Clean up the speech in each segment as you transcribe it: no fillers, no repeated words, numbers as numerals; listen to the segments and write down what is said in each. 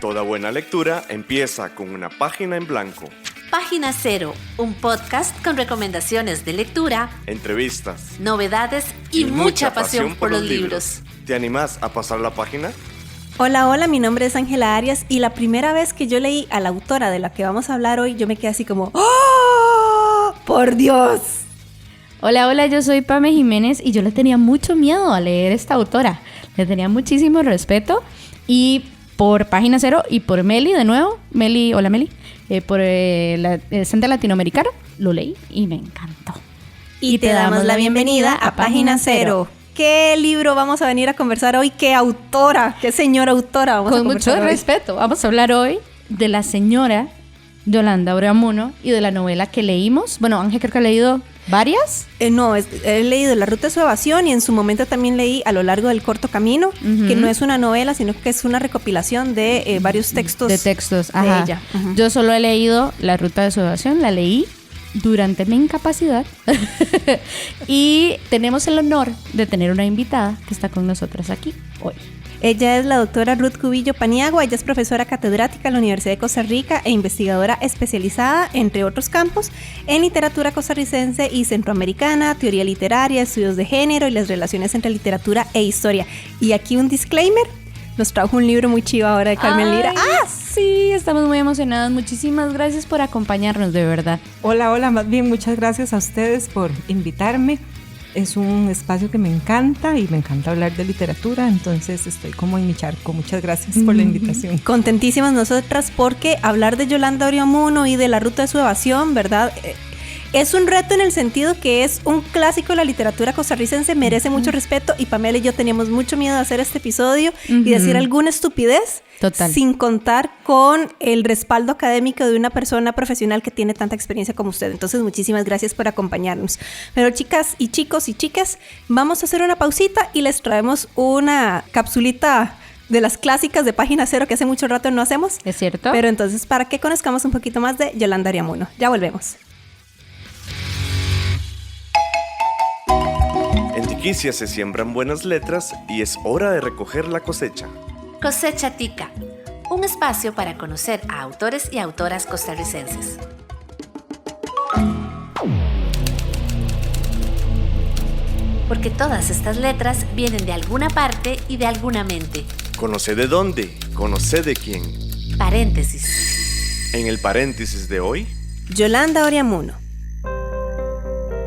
Toda buena lectura empieza con una página en blanco. Página Cero, un podcast con recomendaciones de lectura, entrevistas, novedades y mucha pasión por los libros. ¿Te animás a pasar la página? Hola, mi nombre es Ángela Arias y la primera vez que yo leí a la autora de la que vamos a hablar hoy, yo me quedé así como ¡oh! ¡Por Dios! Hola, yo soy Pame Jiménez y yo le tenía mucho miedo a leer esta autora. Le tenía muchísimo respeto y por Página Cero y por Meli de nuevo, hola Meli, por el Centro Latinoamericano, lo leí y me encantó. Y te damos la bienvenida a Página Cero. ¿Qué libro vamos a venir a conversar hoy? ¿Qué autora? ¿Qué señora autora vamos a conversar hoy? Con mucho respeto, vamos a hablar hoy de la señora Yolanda Oreamuno y de la novela que leímos. Bueno, Ángel creo que ha leído varias. He leído La Ruta de su Evasión y en su momento también leí A lo largo del corto camino, que no es una novela, sino que es una recopilación de varios textos. De textos, de ajá. ella. Yo solo he leído La Ruta de su Evasión, la leí durante mi incapacidad y tenemos el honor de tener una invitada que está con nosotras aquí hoy. Ella es la doctora Ruth Cubillo Paniagua. Ella es profesora catedrática en la Universidad de Costa Rica e investigadora especializada, entre otros campos, en literatura costarricense y centroamericana, teoría literaria, estudios de género y las relaciones entre literatura e historia. Y aquí un disclaimer, nos trajo un libro muy chivo ahora de Carmen Lira. Sí, estamos muy emocionadas. Muchísimas gracias por acompañarnos, de verdad. Hola, más bien muchas gracias a ustedes por invitarme. Es un espacio que me encanta y me encanta hablar de literatura, entonces estoy como en mi charco. Muchas gracias por la invitación. Contentísimas nosotras porque hablar de Yolanda Oreamuno y de La Ruta de su Evasión, ¿verdad? Es un reto en el sentido que es un clásico de la literatura costarricense, merece mucho respeto y Pamela y yo teníamos mucho miedo de hacer este episodio y decir alguna estupidez. Total. Sin contar con el respaldo académico de una persona profesional que tiene tanta experiencia como usted. Entonces, muchísimas gracias por acompañarnos. Pero chicas y chicos y chicas, vamos a hacer una pausita y les traemos una capsulita de las clásicas de Página Cero que hace mucho rato no hacemos. ¿Es cierto? Pero entonces, para que conozcamos un poquito más de Yolanda Oreamuno. Ya volvemos. En Tiquicia se siembran buenas letras y es hora de recoger la cosecha. Cosecha Tica, un espacio para conocer a autores y autoras costarricenses. Porque todas estas letras vienen de alguna parte y de alguna mente. Conoce de dónde, conoce de quién. Paréntesis. En el paréntesis de hoy, Yolanda Oreamuno.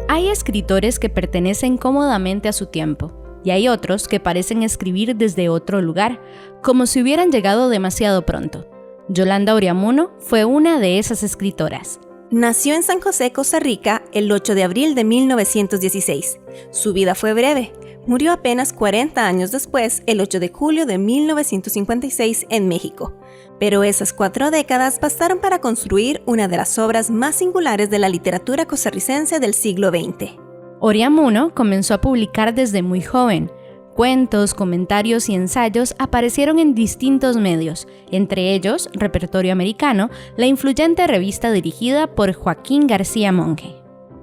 Hay escritores que pertenecen cómodamente a su tiempo y hay otros que parecen escribir desde otro lugar, como si hubieran llegado demasiado pronto. Yolanda Oreamuno fue una de esas escritoras. Nació en San José, Costa Rica, el 8 de abril de 1916. Su vida fue breve. Murió apenas 40 años después, el 8 de julio de 1956, en México. Pero esas 4 décadas bastaron para construir una de las obras más singulares de la literatura costarricense del siglo XX. Oreamuno comenzó a publicar desde muy joven. Cuentos, comentarios y ensayos aparecieron en distintos medios, entre ellos Repertorio Americano, la influyente revista dirigida por Joaquín García Monge.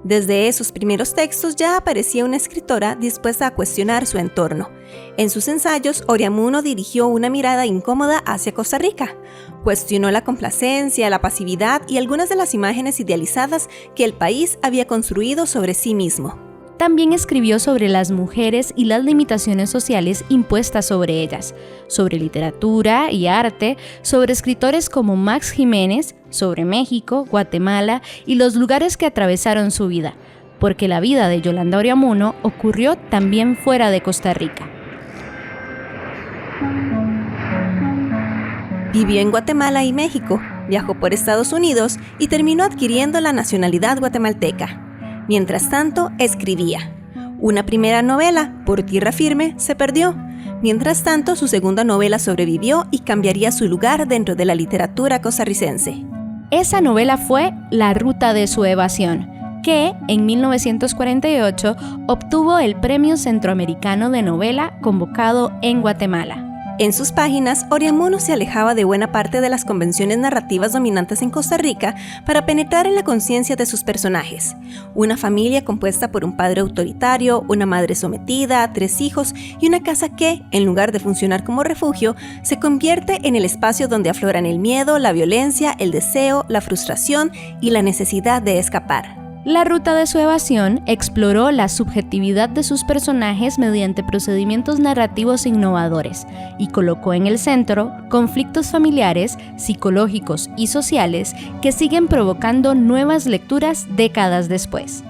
Desde esos primeros textos ya aparecía una escritora dispuesta a cuestionar su entorno. En sus ensayos, Oreamuno dirigió una mirada incómoda hacia Costa Rica. Cuestionó la complacencia, la pasividad y algunas de las imágenes idealizadas que el país había construido sobre sí mismo. También escribió sobre las mujeres y las limitaciones sociales impuestas sobre ellas, sobre literatura y arte, sobre escritores como Max Jiménez, sobre México, Guatemala y los lugares que atravesaron su vida, porque la vida de Yolanda Oreamuno ocurrió también fuera de Costa Rica. Vivió en Guatemala y México, viajó por Estados Unidos y terminó adquiriendo la nacionalidad guatemalteca. Mientras tanto, escribía. Una primera novela, Por Tierra Firme, se perdió. Mientras tanto, su segunda novela sobrevivió y cambiaría su lugar dentro de la literatura costarricense. Esa novela fue La Ruta de su Evasión, que en 1948 obtuvo el Premio Centroamericano de Novela convocado en Guatemala. En sus páginas, Oriamuno se alejaba de buena parte de las convenciones narrativas dominantes en Costa Rica para penetrar en la conciencia de sus personajes. Una familia compuesta por un padre autoritario, una madre sometida, 3 hijos y una casa que, en lugar de funcionar como refugio, se convierte en el espacio donde afloran el miedo, la violencia, el deseo, la frustración y la necesidad de escapar. La ruta de su evasión exploró la subjetividad de sus personajes mediante procedimientos narrativos innovadores y colocó en el centro conflictos familiares, psicológicos y sociales que siguen provocando nuevas lecturas décadas después.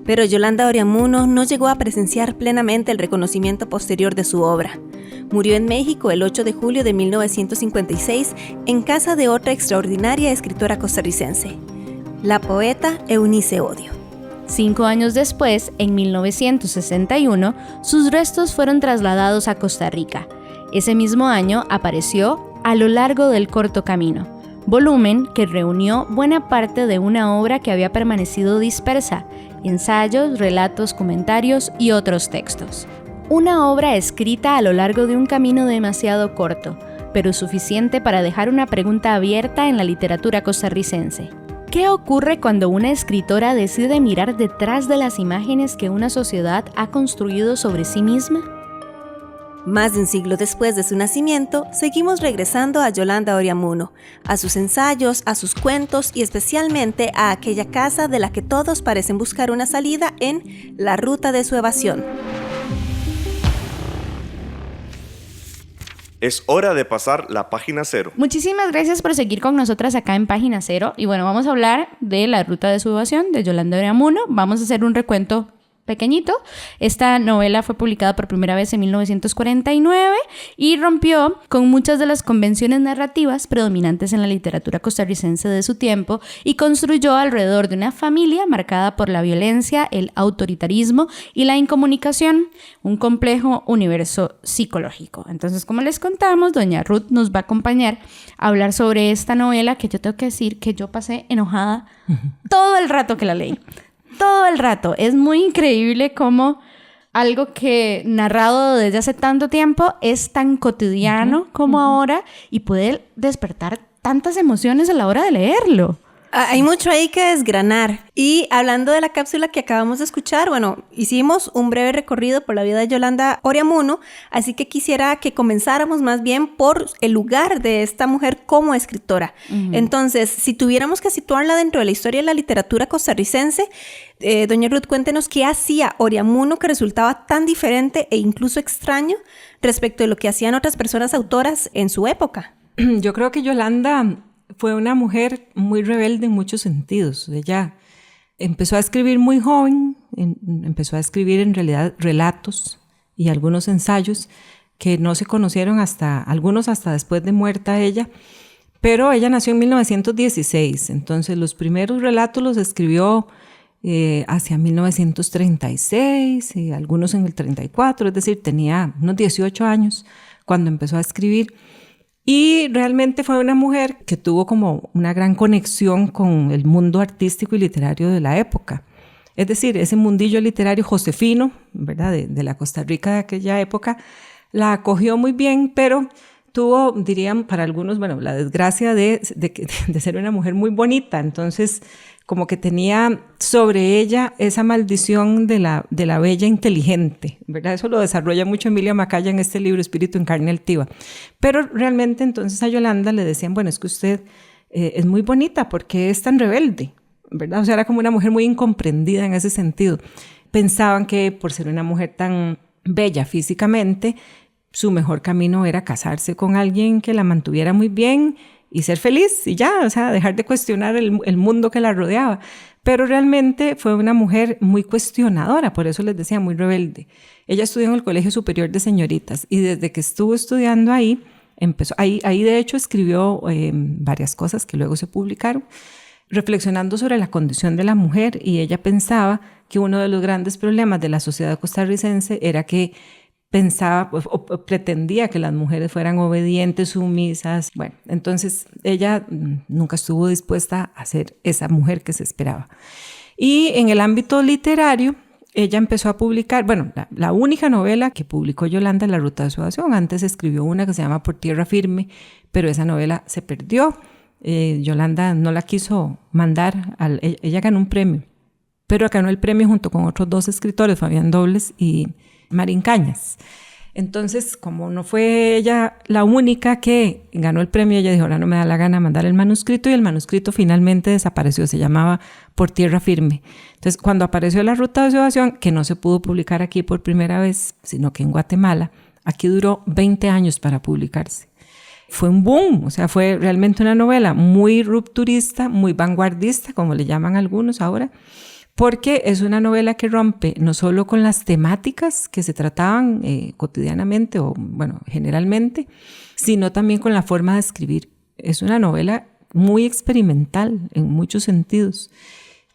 Pero Yolanda Oriamuno no llegó a presenciar plenamente el reconocimiento posterior de su obra. Murió en México el 8 de julio de 1956 en casa de otra extraordinaria escritora costarricense, la poeta Eunice Odio. 5 años después, en 1961, sus restos fueron trasladados a Costa Rica. Ese mismo año apareció A lo largo del corto camino, volumen que reunió buena parte de una obra que había permanecido dispersa, ensayos, relatos, comentarios y otros textos. Una obra escrita a lo largo de un camino demasiado corto, pero suficiente para dejar una pregunta abierta en la literatura costarricense. ¿Qué ocurre cuando una escritora decide mirar detrás de las imágenes que una sociedad ha construido sobre sí misma? Más de un siglo después de su nacimiento, seguimos regresando a Yolanda Oriamuno, a sus ensayos, a sus cuentos y especialmente a aquella casa de la que todos parecen buscar una salida en La ruta de su evasión. Es hora de pasar la página 0. Muchísimas gracias por seguir con nosotras acá en Página 0. Y bueno, vamos a hablar de La ruta de su evasión de Yolanda Oriamuno. Vamos a hacer un recuento pequeñito. Esta novela fue publicada por primera vez en 1949 y rompió con muchas de las convenciones narrativas predominantes en la literatura costarricense de su tiempo y construyó alrededor de una familia marcada por la violencia, el autoritarismo y la incomunicación, un complejo universo psicológico. Entonces, como les contamos, doña Ruth nos va a acompañar a hablar sobre esta novela que yo tengo que decir que yo pasé enojada todo el rato que la leí. Todo el rato. Es muy increíble cómo algo que narrado desde hace tanto tiempo es tan cotidiano como ahora y puede despertar tantas emociones a la hora de leerlo. Hay mucho ahí que desgranar. Y hablando de la cápsula que acabamos de escuchar, bueno, hicimos un breve recorrido por la vida de Yolanda Oriamuno, así que quisiera que comenzáramos más bien por el lugar de esta mujer como escritora. Entonces, si tuviéramos que situarla dentro de la historia de la literatura costarricense, doña Ruth, cuéntenos qué hacía Oriamuno que resultaba tan diferente e incluso extraño respecto de lo que hacían otras personas autoras en su época. Yo creo que Yolanda fue una mujer muy rebelde en muchos sentidos. Ella empezó a escribir muy joven, empezó a escribir en realidad relatos y algunos ensayos que no se conocieron algunos hasta después de muerta ella, pero ella nació en 1916, entonces los primeros relatos los escribió hacia 1936 y algunos en el 34, es decir, tenía unos 18 años cuando empezó a escribir. Y realmente fue una mujer que tuvo como una gran conexión con el mundo artístico y literario de la época. Es decir, ese mundillo literario josefino, ¿verdad? De la Costa Rica de aquella época, la acogió muy bien, pero tuvo, dirían para algunos, bueno, la desgracia de ser una mujer muy bonita. Entonces, como que tenía sobre ella esa maldición de la bella inteligente, ¿verdad? Eso lo desarrolla mucho Emilia Macaya en este libro, Espíritu en carne altiva. Pero realmente entonces a Yolanda le decían, bueno, es que usted es muy bonita, ¿por qué es tan rebelde? ¿Verdad? O sea, era como una mujer muy incomprendida en ese sentido. Pensaban que por ser una mujer tan bella físicamente, su mejor camino era casarse con alguien que la mantuviera muy bien y ser feliz y ya, o sea, dejar de cuestionar el mundo que la rodeaba. Pero realmente fue una mujer muy cuestionadora, por eso les decía, muy rebelde. Ella estudió en el Colegio Superior de Señoritas y desde que estuvo estudiando ahí, ahí de hecho escribió varias cosas que luego se publicaron, reflexionando sobre la condición de la mujer, y ella pensaba que uno de los grandes problemas de la sociedad costarricense era que pensaba o pretendía que las mujeres fueran obedientes, sumisas. Bueno, entonces ella nunca estuvo dispuesta a ser esa mujer que se esperaba. Y en el ámbito literario, ella empezó a publicar, bueno, la única novela que publicó Yolanda es La Ruta de su Evasión. Antes escribió una que se llama Por Tierra Firme, pero esa novela se perdió. Yolanda no la quiso mandar, ella ganó un premio, pero ganó el premio junto con otros 2 escritores, Fabián Dobles y Marín Cañas. Entonces, como no fue ella la única que ganó el premio, ella dijo, ahora no me da la gana mandar el manuscrito, y el manuscrito finalmente desapareció, se llamaba Por Tierra Firme. Entonces, cuando apareció La Ruta de su Evasión, que no se pudo publicar aquí por primera vez, sino que en Guatemala, aquí duró 20 años para publicarse. Fue un boom, o sea, fue realmente una novela muy rupturista, muy vanguardista, como le llaman algunos ahora, porque es una novela que rompe no solo con las temáticas que se trataban cotidianamente o, bueno, generalmente, sino también con la forma de escribir. Es una novela muy experimental en muchos sentidos.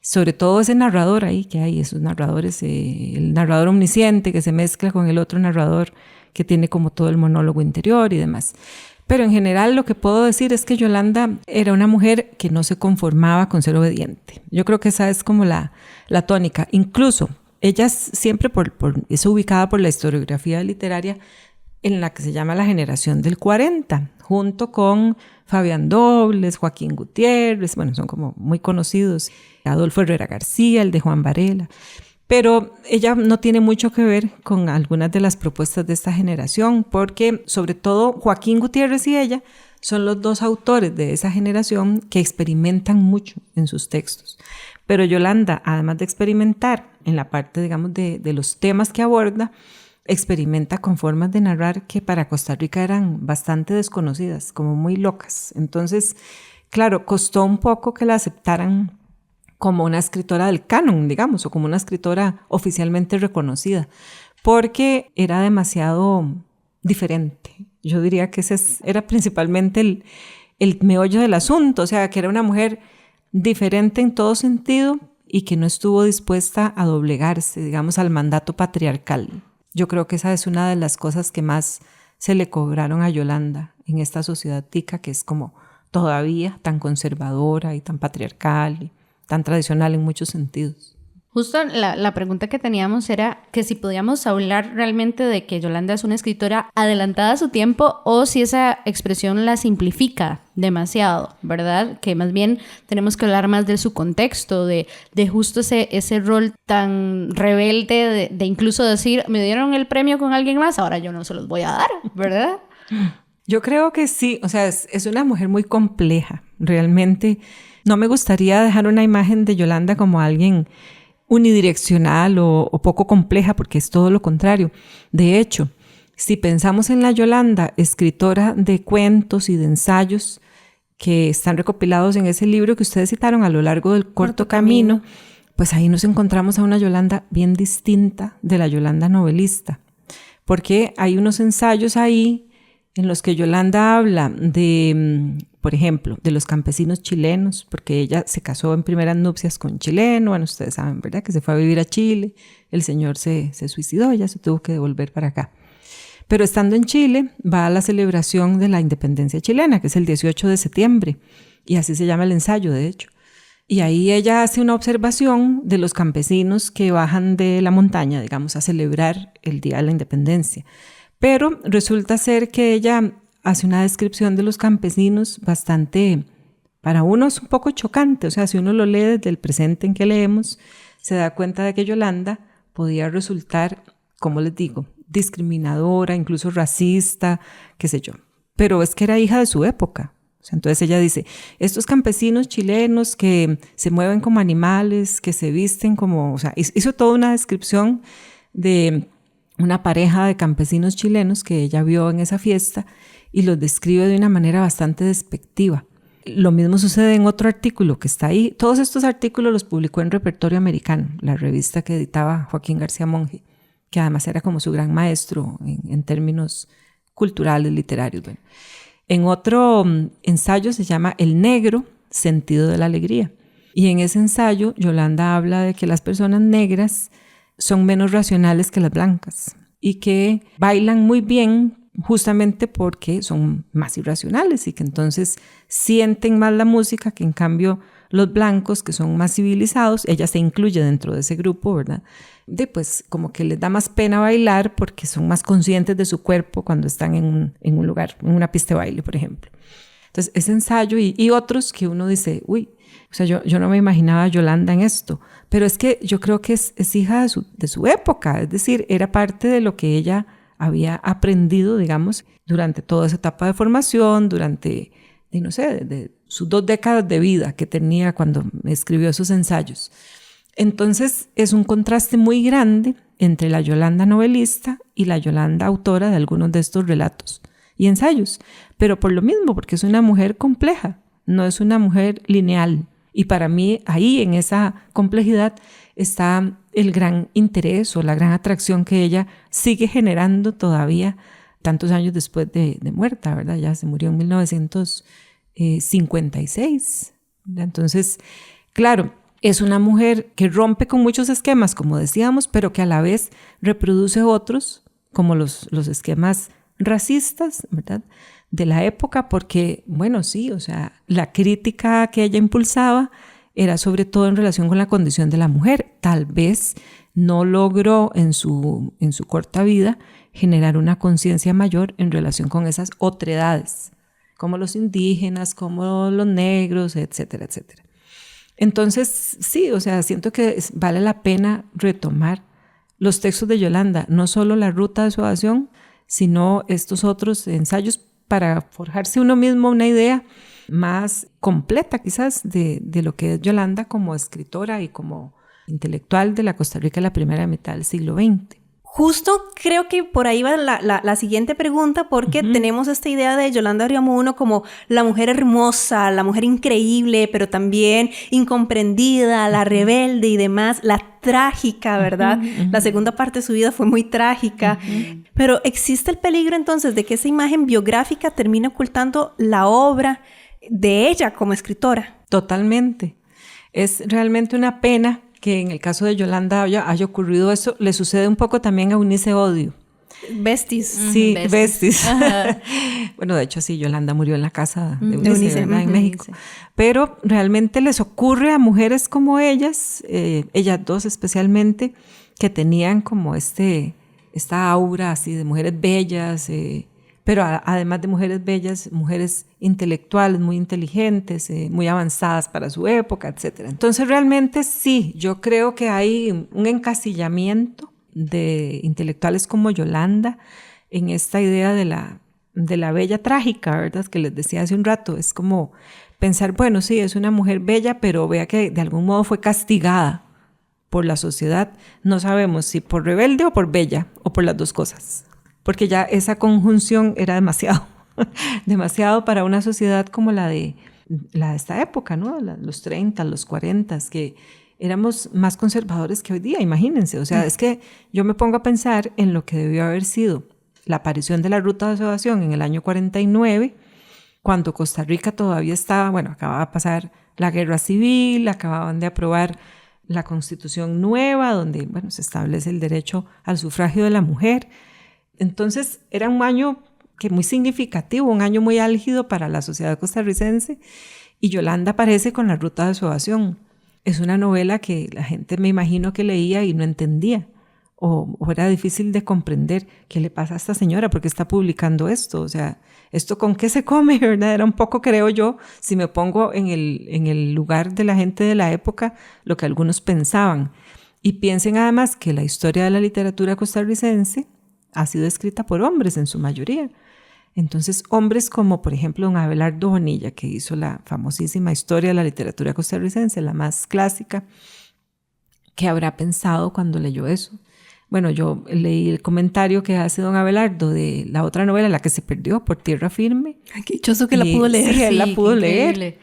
Sobre todo ese narrador ahí que hay, esos narradores, el narrador omnisciente que se mezcla con el otro narrador que tiene como todo el monólogo interior y demás. Pero en general lo que puedo decir es que Yolanda era una mujer que no se conformaba con ser obediente. Yo creo que esa es como la tónica. Incluso ella siempre es ubicada por la historiografía literaria en la que se llama la generación del 40, junto con Fabián Dobles, Joaquín Gutiérrez, bueno, son como muy conocidos, Adolfo Herrera García, el de Juan Varela. Pero ella no tiene mucho que ver con algunas de las propuestas de esta generación, porque sobre todo Joaquín Gutiérrez y ella son los 2 autores de esa generación que experimentan mucho en sus textos. Pero Yolanda, además de experimentar en la parte, digamos, de los temas que aborda, experimenta con formas de narrar que para Costa Rica eran bastante desconocidas, como muy locas. Entonces, claro, costó un poco que la aceptaran como una escritora del canon, digamos, o como una escritora oficialmente reconocida, porque era demasiado diferente. Yo diría que ese era principalmente el meollo del asunto, o sea, que era una mujer diferente en todo sentido y que no estuvo dispuesta a doblegarse, digamos, al mandato patriarcal. Yo creo que esa es una de las cosas que más se le cobraron a Yolanda en esta sociedad tica, que es como todavía tan conservadora y tan patriarcal y tan tradicional en muchos sentidos. Justo la pregunta que teníamos era que si podíamos hablar realmente de que Yolanda es una escritora adelantada a su tiempo o si esa expresión la simplifica demasiado, ¿verdad? Que más bien tenemos que hablar más de su contexto, de justo ese rol tan rebelde de incluso decir, me dieron el premio con alguien más, ahora yo no se los voy a dar, ¿verdad? Yo creo que sí, o sea, es una mujer muy compleja, realmente. No me gustaría dejar una imagen de Yolanda como alguien unidireccional o poco compleja, porque es todo lo contrario. De hecho, si pensamos en la Yolanda, escritora de cuentos y de ensayos que están recopilados en ese libro que ustedes citaron, A lo largo del corto camino, pues ahí nos encontramos a una Yolanda bien distinta de la Yolanda novelista, porque hay unos ensayos ahí en los que Yolanda habla de, por ejemplo, de los campesinos chilenos, porque ella se casó en primeras nupcias con un chileno, bueno, ustedes saben, ¿verdad? Que se fue a vivir a Chile, el señor se suicidó, ella se tuvo que devolver para acá. Pero estando en Chile, va a la celebración de la independencia chilena, que es el 18 de septiembre, y así se llama el ensayo, de hecho. Y ahí ella hace una observación de los campesinos que bajan de la montaña, digamos, a celebrar el Día de la Independencia. Pero resulta ser que ella hace una descripción de los campesinos bastante, para uno es un poco chocante, o sea, si uno lo lee desde el presente en que leemos, se da cuenta de que Yolanda podía resultar, como les digo, discriminadora, incluso racista, qué sé yo, pero es que era hija de su época. O sea, entonces ella dice, estos campesinos chilenos que se mueven como animales, que se visten como, o sea, hizo toda una descripción de una pareja de campesinos chilenos que ella vio en esa fiesta y los describe de una manera bastante despectiva. Lo mismo sucede en otro artículo que está ahí. Todos estos artículos los publicó en Repertorio Americano, la revista que editaba Joaquín García Monge, que además era como su gran maestro en términos culturales, literarios. Bueno. En otro ensayo se llama El negro, sentido de la alegría. Y en ese ensayo Yolanda habla de que las personas negras son menos racionales que las blancas y que bailan muy bien justamente porque son más irracionales y que entonces sienten más la música que en cambio los blancos, que son más civilizados, ella se incluye dentro de ese grupo, ¿verdad? Pues como que les da más pena bailar porque son más conscientes de su cuerpo cuando están en un lugar, en una pista de baile, por ejemplo. Entonces, ese ensayo y otros que uno dice, uy, o sea, yo no me imaginaba a Yolanda en esto, pero es que yo creo que es hija de su época, es decir, era parte de lo que ella había aprendido, digamos, durante toda esa etapa de formación, durante, no sé, de sus 2 décadas de vida que tenía cuando escribió esos ensayos. Entonces, es un contraste muy grande entre la Yolanda novelista y la Yolanda autora de algunos de estos relatos y ensayos, pero por lo mismo, porque es una mujer compleja, no es una mujer lineal. Y para mí, ahí en esa complejidad está el gran interés o la gran atracción que ella sigue generando todavía tantos años después de muerta, ¿verdad? Ya se murió en 1956. Entonces, claro, es una mujer que rompe con muchos esquemas, como decíamos, pero que a la vez reproduce otros, como los esquemas racistas, ¿verdad?, de la época, porque, bueno, sí, o sea, la crítica que ella impulsaba era sobre todo en relación con la condición de la mujer. Tal vez no logró en su corta vida generar una conciencia mayor en relación con esas otredades, como los indígenas, como los negros, etcétera, etcétera. Entonces, sí, o sea, siento que vale la pena retomar los textos de Yolanda, no solo La Ruta de Suavacción, sino estos otros ensayos para forjarse uno mismo una idea más completa quizás de lo que es Yolanda como escritora y como intelectual de la Costa Rica de la primera mitad del siglo XX. Justo creo que por ahí va la siguiente pregunta, porque tenemos esta idea de Yolanda Oriamuno como la mujer hermosa, la mujer increíble, pero también incomprendida, la rebelde y demás, la trágica, ¿verdad? La segunda parte de su vida fue muy trágica. Pero existe el peligro entonces de que esa imagen biográfica termine ocultando la obra de ella como escritora. Totalmente. Es realmente una pena que en el caso de Yolanda haya ocurrido eso. Le sucede un poco también a Eunice Odio. Besties. Sí, Besties. Bueno, de hecho sí, Yolanda murió en la casa de Eunice, ¿verdad? En México. Pero realmente les ocurre a mujeres como ellas, ellas dos especialmente, que tenían como esta aura así de mujeres bellas, pero además de mujeres bellas, mujeres intelectuales, muy inteligentes, muy avanzadas para su época, etc. Entonces realmente sí, yo creo que hay un encasillamiento de intelectuales como Yolanda en esta idea de la bella trágica, ¿verdad? Que les decía hace un rato, es como pensar, bueno, sí, es una mujer bella, pero vea que de algún modo fue castigada por la sociedad, no sabemos si por rebelde o por bella, o por las dos cosas. Porque ya esa conjunción era demasiado para una sociedad como la de esta época, ¿no? Los 30, los 40, que éramos más conservadores que hoy día, imagínense. O sea, es que yo me pongo a pensar en lo que debió haber sido la aparición de la Ruta de Suavacción en el año 49, cuando Costa Rica todavía estaba, bueno, acababa de pasar la guerra civil, acababan de aprobar la Constitución nueva, donde, bueno, se establece el derecho al sufragio de la mujer. Entonces era un año que muy significativo, un año muy álgido para la sociedad costarricense, y Yolanda aparece con La Ruta de Suavacción. Es una novela que la gente, me imagino, que leía y no entendía, o era difícil de comprender qué le pasa a esta señora, porque está publicando esto, o sea, ¿esto con qué se come, verdad? Era un poco, creo yo, si me pongo en el lugar de la gente de la época, lo que algunos pensaban. Y piensen además que la historia de la literatura costarricense ha sido escrita por hombres en su mayoría. Entonces, hombres como, por ejemplo, don Abelardo Bonilla, que hizo la famosísima historia de la literatura costarricense, la más clásica, ¿qué habrá pensado cuando leyó eso? Bueno, yo leí el comentario que hace don Abelardo de la otra novela, La que se perdió, Por Tierra Firme. Ay, qué dichoso que la pudo leer. Sí, él la pudo leer.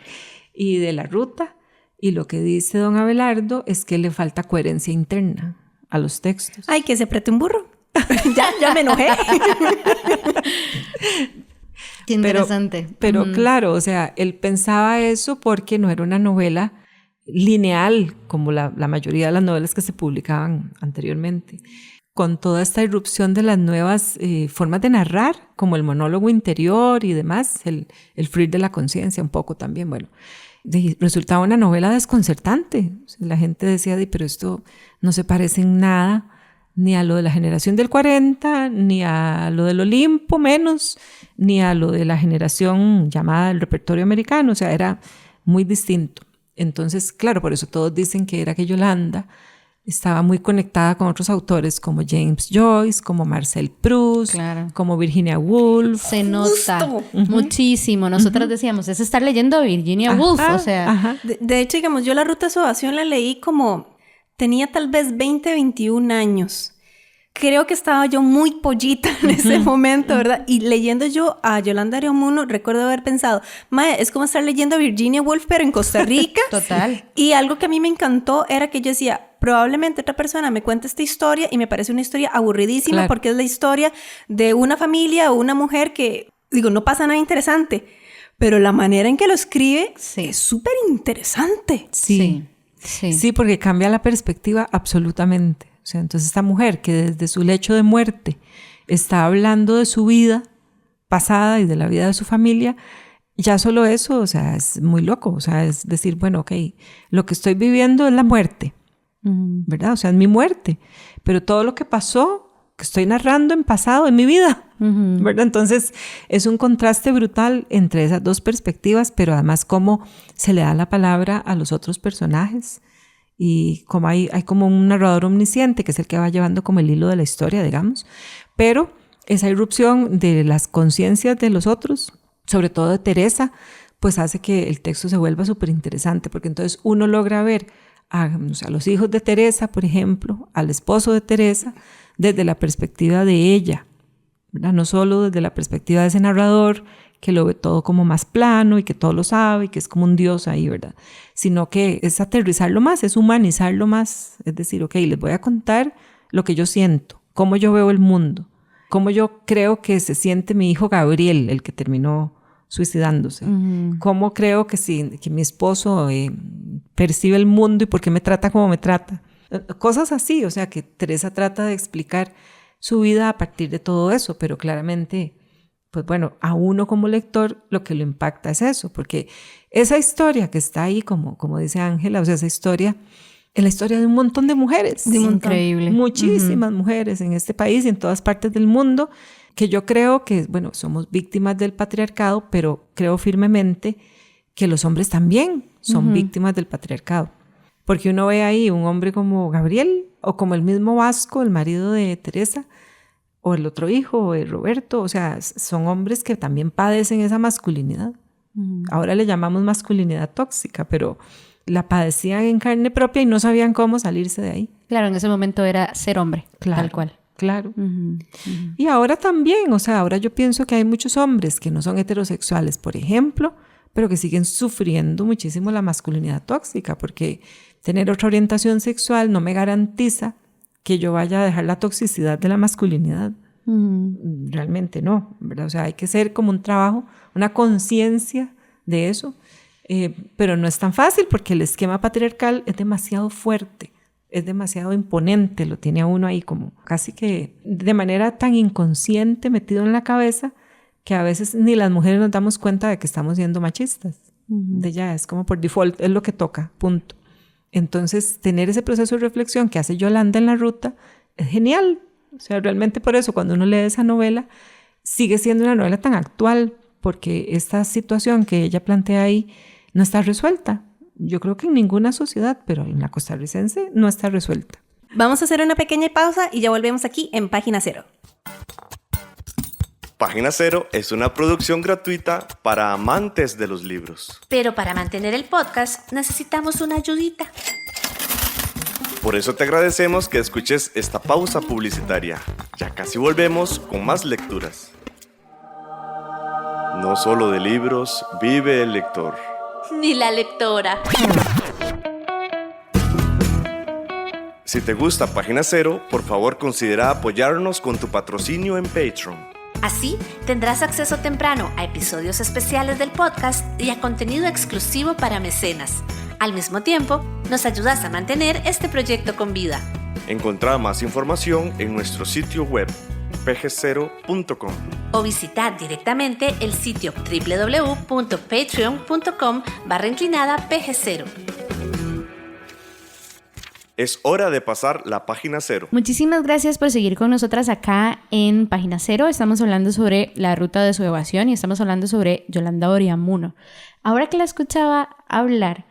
Y de La Ruta. Y lo que dice don Abelardo es que le falta coherencia interna a los textos. Ay, que se apriete un burro. ya me enojé. Qué interesante. Pero claro, o sea, él pensaba eso porque no era una novela lineal como la mayoría de las novelas que se publicaban anteriormente. Con toda esta irrupción de las nuevas formas de narrar, como el monólogo interior y demás, el fluir de la conciencia un poco también, bueno. resultaba una novela desconcertante. O sea, la gente decía, pero esto no se parece en nada ni a lo de la generación del 40, ni a lo del Olimpo menos, ni a lo de la generación llamada el repertorio americano. O sea, era muy distinto. Entonces, claro, por eso todos dicen que era que Yolanda estaba muy conectada con otros autores como James Joyce, como Marcel Proust, claro, como Virginia Woolf. Se nota muchísimo. Nosotras decíamos, es estar leyendo a Virginia Woolf, o sea. De hecho, digamos, yo La Ruta de su Evasión la leí como... Tenía tal vez 20, 21 años. Creo que estaba yo muy pollita en ese momento, ¿verdad? Y leyendo yo a Yolanda Areomuno, recuerdo haber pensado, mae, es como estar leyendo a Virginia Woolf, pero en Costa Rica. Total. Y algo que a mí me encantó era que yo decía, probablemente otra persona me cuente esta historia y me parece una historia aburridísima, claro, porque es la historia de una familia o una mujer que, digo, no pasa nada interesante, pero la manera en que lo escribe es súper interesante. Sí, porque cambia la perspectiva absolutamente. O sea, entonces esta mujer que desde su lecho de muerte está hablando de su vida pasada y de la vida de su familia, ya solo eso, o sea, es muy loco. O sea, es decir, bueno, ok, lo que estoy viviendo es la muerte, ¿verdad? O sea, es mi muerte. Pero todo lo que pasó, que estoy narrando en pasado, en mi vida, ¿verdad? Entonces es un contraste brutal entre esas dos perspectivas, pero además cómo se le da la palabra a los otros personajes. Y como hay como un narrador omnisciente que es el que va llevando como el hilo de la historia, digamos. Pero esa irrupción de las conciencias de los otros, sobre todo de Teresa, pues hace que el texto se vuelva súper interesante, porque entonces uno logra ver a los hijos de Teresa, por ejemplo, al esposo de Teresa, desde la perspectiva de ella, ¿verdad? No solo desde la perspectiva de ese narrador que lo ve todo como más plano y que todo lo sabe y que es como un dios ahí, ¿verdad? Sino que es aterrizarlo más, es humanizarlo más. Es decir, ok, les voy a contar lo que yo siento, cómo yo veo el mundo, cómo yo creo que se siente mi hijo Gabriel, el que terminó suicidándose, cómo creo que mi esposo percibe el mundo y por qué me trata como me trata. Cosas así, o sea, que Teresa trata de explicar su vida a partir de todo eso, pero claramente... pues bueno, a uno como lector lo que lo impacta es eso, porque esa historia que está ahí, como dice Ángela, o sea, esa historia es la historia de un montón de mujeres. Increíble. Muchísimas mujeres en este país y en todas partes del mundo, que yo creo que, bueno, somos víctimas del patriarcado, pero creo firmemente que los hombres también son víctimas del patriarcado. Porque uno ve ahí un hombre como Gabriel, o como el mismo Vasco, el marido de Teresa, o el otro hijo, o el Roberto, o sea, son hombres que también padecen esa masculinidad. Ahora le llamamos masculinidad tóxica, pero la padecían en carne propia y no sabían cómo salirse de ahí. Claro, en ese momento era ser hombre, claro, tal cual. Claro. Y ahora también, o sea, ahora yo pienso que hay muchos hombres que no son heterosexuales, por ejemplo, pero que siguen sufriendo muchísimo la masculinidad tóxica, porque tener otra orientación sexual no me garantiza que yo vaya a dejar la toxicidad de la masculinidad. Realmente no, ¿verdad? O sea, hay que hacer como un trabajo, una conciencia de eso, pero no es tan fácil porque el esquema patriarcal es demasiado fuerte, es demasiado imponente, lo tiene a uno ahí como casi que de manera tan inconsciente metido en la cabeza que a veces ni las mujeres nos damos cuenta de que estamos siendo machistas. De ya es como por default, es lo que toca, punto. Entonces, tener ese proceso de reflexión que hace Yolanda en La Ruta es genial. O sea, realmente por eso cuando uno lee esa novela, sigue siendo una novela tan actual, porque esta situación que ella plantea ahí no está resuelta. Yo creo que en ninguna sociedad, pero en la costarricense no está resuelta. Vamos a hacer una pequeña pausa y ya volvemos aquí en Página Cero. Página Cero es una producción gratuita para amantes de los libros. Pero para mantener el podcast necesitamos una ayudita. Por eso te agradecemos que escuches esta pausa publicitaria. Ya casi volvemos con más lecturas. No solo de libros vive el lector. Ni la lectora. Si te gusta Página Cero, por favor considera apoyarnos con tu patrocinio en Patreon. Así tendrás acceso temprano a episodios especiales del podcast y a contenido exclusivo para mecenas. Al mismo tiempo, nos ayudas a mantener este proyecto con vida. Encontrá más información en nuestro sitio web www.pg0.com o visitar directamente el sitio www.patreon.com/pg0. Es hora de pasar la página 0. Muchísimas gracias por seguir con nosotras acá en Página 0. Estamos hablando sobre la ruta de su evasión y estamos hablando sobre Yolanda Oriamuno. Ahora que la escuchaba hablar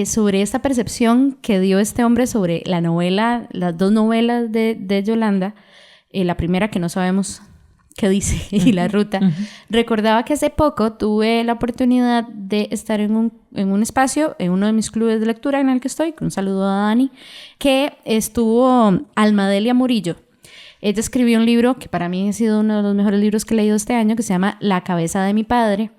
sobre esta percepción que dio este hombre sobre la novela, las dos novelas de Yolanda, la primera que no sabemos qué dice y la ruta, recordaba que hace poco tuve la oportunidad de estar en un espacio, en uno de mis clubes de lectura en el que estoy, un saludo a Dani, que estuvo Almadelia Murillo. Ella escribió un libro que para mí ha sido uno de los mejores libros que he leído este año, que se llama La cabeza de mi padre.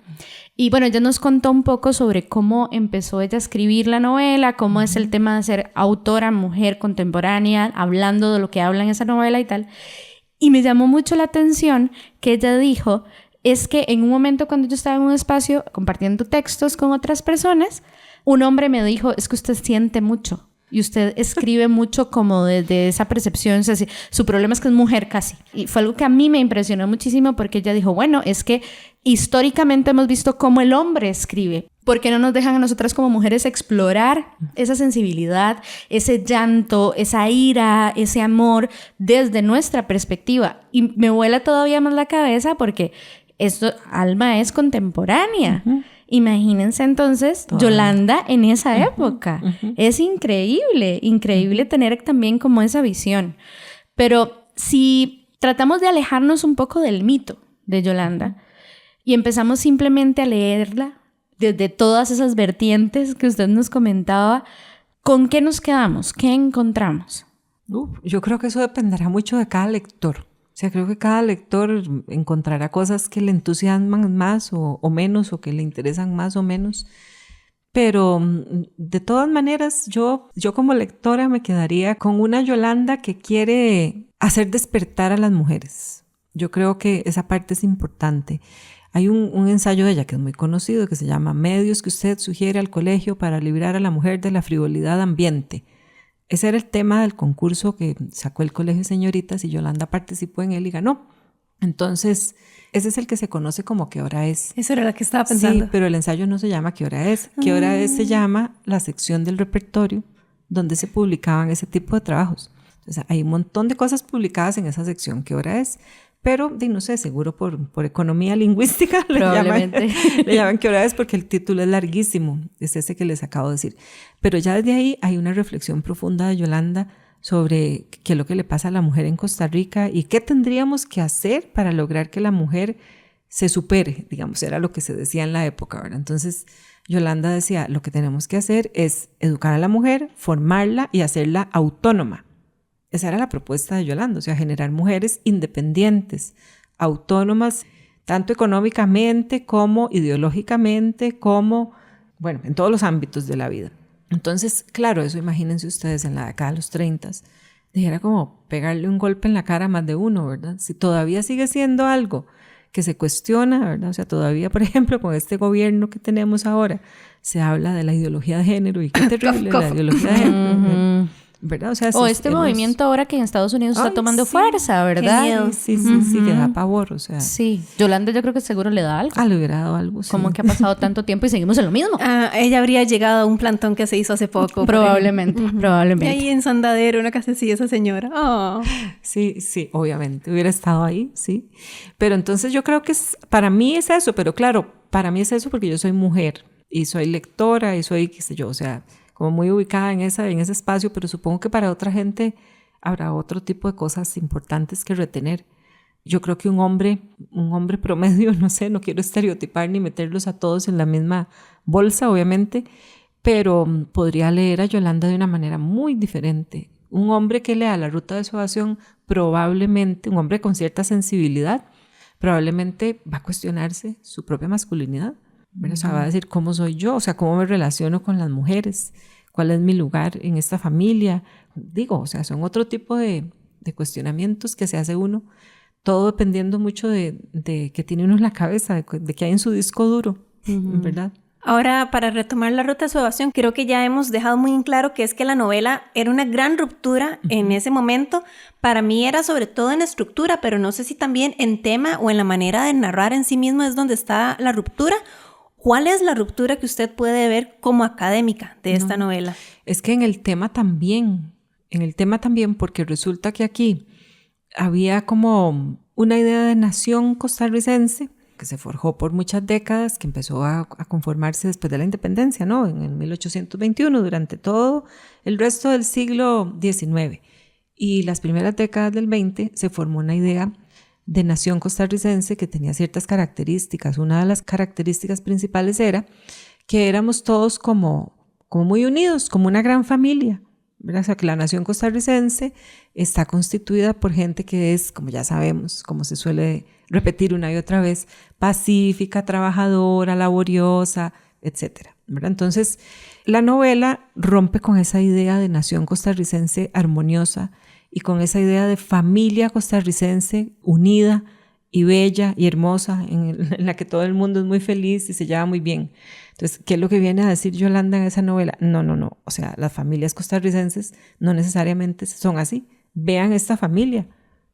Y bueno, ella nos contó un poco sobre cómo empezó ella a escribir la novela, cómo es el tema de ser autora, mujer contemporánea, hablando de lo que habla en esa novela y tal. Y me llamó mucho la atención que ella dijo, es que en un momento cuando yo estaba en un espacio compartiendo textos con otras personas, un hombre me dijo, es que usted siente mucho y usted escribe mucho como desde esa percepción, o sea, su problema es que es mujer casi. Y fue algo que a mí me impresionó muchísimo porque ella dijo, bueno, es que históricamente hemos visto cómo el hombre escribe. ¿Por qué no nos dejan a nosotras como mujeres explorar esa sensibilidad, ese llanto, esa ira, ese amor desde nuestra perspectiva? Y me vuela todavía más la cabeza porque esto, Alma es contemporánea. Imagínense entonces Yolanda en esa época. Es increíble, increíble tener también como esa visión. Pero si tratamos de alejarnos un poco del mito de Yolanda y empezamos simplemente a leerla desde todas esas vertientes que usted nos comentaba, ¿con qué nos quedamos? ¿Qué encontramos? Yo creo que eso dependerá mucho de cada lector. O sea, creo que cada lector encontrará cosas que le entusiasman más o menos, o que le interesan más o menos. Pero de todas maneras, yo como lectora me quedaría con una Yolanda que quiere hacer despertar a las mujeres. Yo creo que esa parte es importante. Hay un ensayo de ella que es muy conocido que se llama Medios que usted sugiere al colegio para librar a la mujer de la frivolidad ambiente. Ese era el tema del concurso que sacó el Colegio de Señoritas y Yolanda participó en él y ganó. Entonces, ese es el que se conoce como ¿Qué hora es? Eso era lo que estaba pensando. Sí, pero el ensayo no se llama ¿Qué hora es? ¿Qué hora es? Se llama la sección del repertorio donde se publicaban ese tipo de trabajos. Entonces, hay un montón de cosas publicadas en esa sección ¿Qué hora es? Pero, no sé, seguro por economía lingüística le llaman ¿Qué hora es? Porque el título es larguísimo, es ese que les acabo de decir. Pero ya desde ahí hay una reflexión profunda de Yolanda sobre qué es lo que le pasa a la mujer en Costa Rica y qué tendríamos que hacer para lograr que la mujer se supere, digamos, era lo que se decía en la época, ¿verdad? Entonces, Yolanda decía, lo que tenemos que hacer es educar a la mujer, formarla y hacerla autónoma. Esa era la propuesta de Yolanda, o sea, generar mujeres independientes, autónomas, tanto económicamente como ideológicamente, como, bueno, en todos los ámbitos de la vida. Entonces, claro, eso imagínense ustedes en la década de los 30, era como pegarle un golpe en la cara a más de uno, ¿verdad? Si todavía sigue siendo algo que se cuestiona, ¿verdad? O sea, todavía, por ejemplo, con este gobierno que tenemos ahora, se habla de la ideología de género y qué terrible la ideología de género, ¿verdad? O sea, movimiento ahora que en Estados Unidos está tomando fuerza, ¿verdad? Sí, que da pavor, o sea. Sí, Yolanda yo creo que seguro le da algo. Le hubiera dado algo, sí. Como que ha pasado tanto tiempo y seguimos en lo mismo. Ella habría llegado a un plantón que se hizo hace poco. Probablemente. Y ahí en Sandadero, una casa así, esa señora. Oh. Sí, obviamente, hubiera estado ahí, sí. Pero entonces yo creo que para mí es eso, pero claro, para mí es eso porque yo soy mujer y soy lectora y soy, qué sé yo, o sea, como muy ubicada en ese espacio, pero supongo que para otra gente habrá otro tipo de cosas importantes que retener. Yo creo que un hombre promedio, no sé, no quiero estereotipar ni meterlos a todos en la misma bolsa, obviamente, pero podría leer a Yolanda de una manera muy diferente. Un hombre que lea La ruta de su evasión, probablemente, un hombre con cierta sensibilidad, probablemente va a cuestionarse su propia masculinidad. O sea, va a decir cómo soy yo, o sea, cómo me relaciono con las mujeres, cuál es mi lugar en esta familia. Digo, o sea, son otro tipo de cuestionamientos que se hace uno, todo dependiendo mucho de que tiene uno en la cabeza, de que hay en su disco duro, ¿verdad? Ahora, para retomar la ruta de su evasión, creo que ya hemos dejado muy en claro que es que la novela era una gran ruptura en ese momento. Para mí era sobre todo en estructura, pero no sé si también en tema o en la manera de narrar en sí mismo es donde está la ruptura. ¿Cuál es la ruptura que usted puede ver como académica de esta novela? Es que en el tema también, porque resulta que aquí había como una idea de nación costarricense que se forjó por muchas décadas, que empezó a conformarse después de la independencia, ¿no? En 1821, durante todo el resto del siglo XIX. Y las primeras décadas del XX se formó una idea de nación costarricense que tenía ciertas características. Una de las características principales era que éramos todos como muy unidos, como una gran familia, ¿verdad? O sea, que la nación costarricense está constituida por gente que es, como ya sabemos, como se suele repetir una y otra vez, pacífica, trabajadora, laboriosa, etcétera, ¿verdad? Entonces, la novela rompe con esa idea de nación costarricense armoniosa y con esa idea de familia costarricense unida y bella y hermosa, en la que todo el mundo es muy feliz y se lleva muy bien. Entonces, ¿qué es lo que viene a decir Yolanda en esa novela? No. O sea, las familias costarricenses no necesariamente son así. Vean esta familia,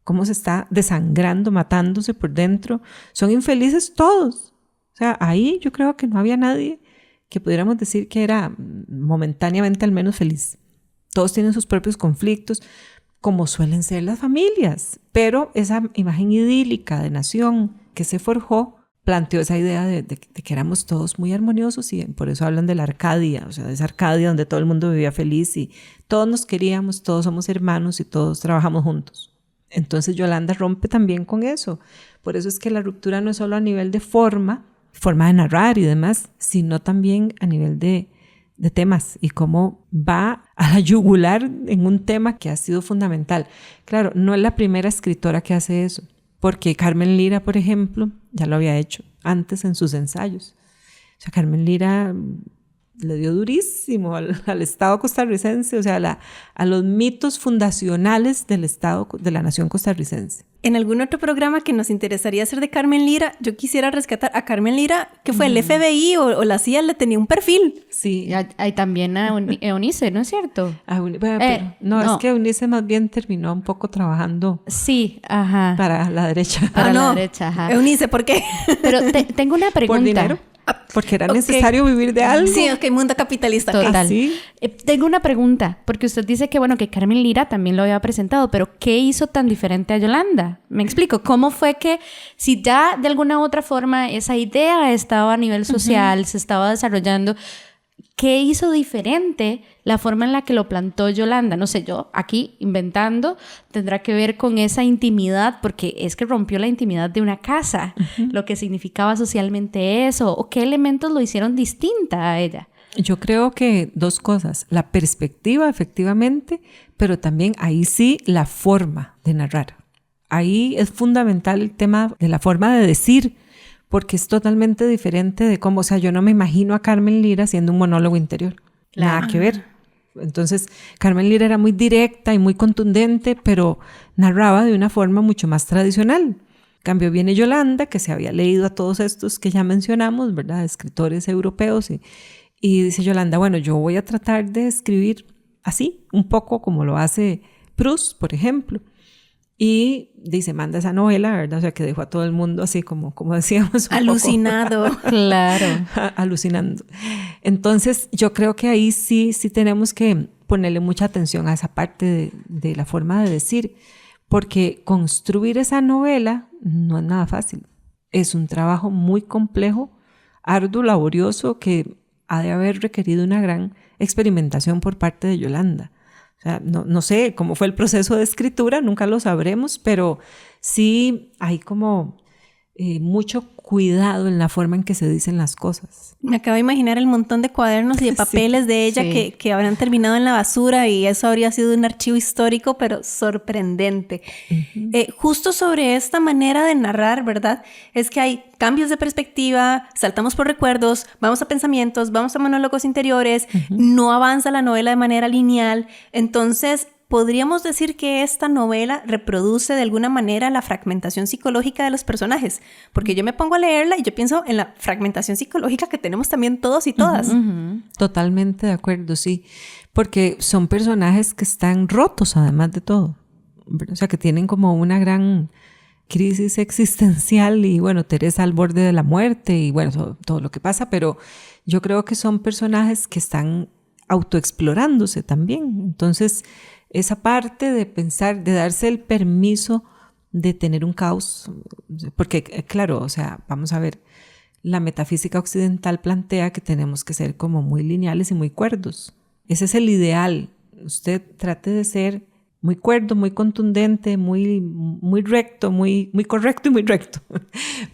cómo se está desangrando, matándose por dentro. Son infelices todos. O sea, ahí yo creo que no había nadie que pudiéramos decir que era momentáneamente al menos feliz. Todos tienen sus propios conflictos, como suelen ser las familias. Pero esa imagen idílica de nación que se forjó planteó esa idea de que éramos todos muy armoniosos, y por eso hablan de la Arcadia, o sea, de esa Arcadia donde todo el mundo vivía feliz y todos nos queríamos, todos somos hermanos y todos trabajamos juntos. Entonces Yolanda rompe también con eso. Por eso es que la ruptura no es solo a nivel de forma de narrar y demás, sino también a nivel de temas y cómo va a la yugular en un tema que ha sido fundamental. Claro, no es la primera escritora que hace eso, porque Carmen Lira, por ejemplo, ya lo había hecho antes en sus ensayos. O sea, Carmen Lira le dio durísimo al Estado costarricense, o sea, a los mitos fundacionales del Estado, de la nación costarricense. En algún otro programa que nos interesaría hacer de Carmen Lira, yo quisiera rescatar a Carmen Lira, que fue el FBI o la CIA, le tenía un perfil. Sí. Y hay también a Eunice, ¿no es cierto? Es que Eunice más bien terminó un poco trabajando para la derecha. Para la derecha, ajá. Eunice, ¿por qué? Pero tengo una pregunta. ¿Por dinero? Porque era necesario vivir de algo. Sí, mundo capitalista. Total. ¿Sí? Tengo una pregunta, porque usted dice que, bueno, que Carmen Lira también lo había presentado, pero ¿qué hizo tan diferente a Yolanda? Me explico, ¿cómo fue que, si ya de alguna u otra forma esa idea estaba a nivel social, se estaba desarrollando, ¿qué hizo diferente la forma en la que lo plantó Yolanda? No sé, yo aquí inventando, tendrá que ver con esa intimidad, porque es que rompió la intimidad de una casa, lo que significaba socialmente eso, o qué elementos lo hicieron distinta a ella. Yo creo que dos cosas, la perspectiva efectivamente, pero también ahí sí la forma de narrar. Ahí es fundamental el tema de la forma de decir, porque es totalmente diferente de cómo, o sea, yo no me imagino a Carmen Lira haciendo un monólogo interior. Claro. Nada que ver. Entonces, Carmen Lira era muy directa y muy contundente, pero narraba de una forma mucho más tradicional. En cambio, viene Yolanda, que se había leído a todos estos que ya mencionamos, ¿verdad? Escritores europeos. Y dice Yolanda, bueno, yo voy a tratar de escribir así, un poco como lo hace Proust, por ejemplo. Y dice, manda esa novela, ¿verdad? O sea, que dejó a todo el mundo así como decíamos. Alucinado. Claro. Alucinando. Entonces, yo creo que ahí sí tenemos que ponerle mucha atención a esa parte de la forma de decir, porque construir esa novela no es nada fácil. Es un trabajo muy complejo, arduo, laborioso, que ha de haber requerido una gran experimentación por parte de Yolanda. O sea, no sé cómo fue el proceso de escritura, nunca lo sabremos, pero sí hay como mucho cuidado en la forma en que se dicen las cosas. Me acabo de imaginar el montón de cuadernos y de papeles de ella que habrán terminado en la basura, y eso habría sido un archivo histórico, pero sorprendente. Justo sobre esta manera de narrar, ¿verdad? Es que hay cambios de perspectiva, saltamos por recuerdos, vamos a pensamientos, vamos a monólogos interiores, no avanza la novela de manera lineal. Entonces, ¿podríamos decir que esta novela reproduce de alguna manera la fragmentación psicológica de los personajes? Porque yo me pongo a leerla y yo pienso en la fragmentación psicológica que tenemos también todos y todas. Totalmente de acuerdo, sí. Porque son personajes que están rotos, además de todo. O sea, que tienen como una gran crisis existencial y, bueno, Teresa al borde de la muerte y, bueno, todo lo que pasa. Pero yo creo que son personajes que están autoexplorándose también. Entonces, esa parte de pensar, de darse el permiso de tener un caos, porque claro, o sea, vamos a ver, la metafísica occidental plantea que tenemos que ser como muy lineales y muy cuerdos. Ese es el ideal. Usted trate de ser muy cuerdo, muy contundente, muy recto, muy correcto y muy recto.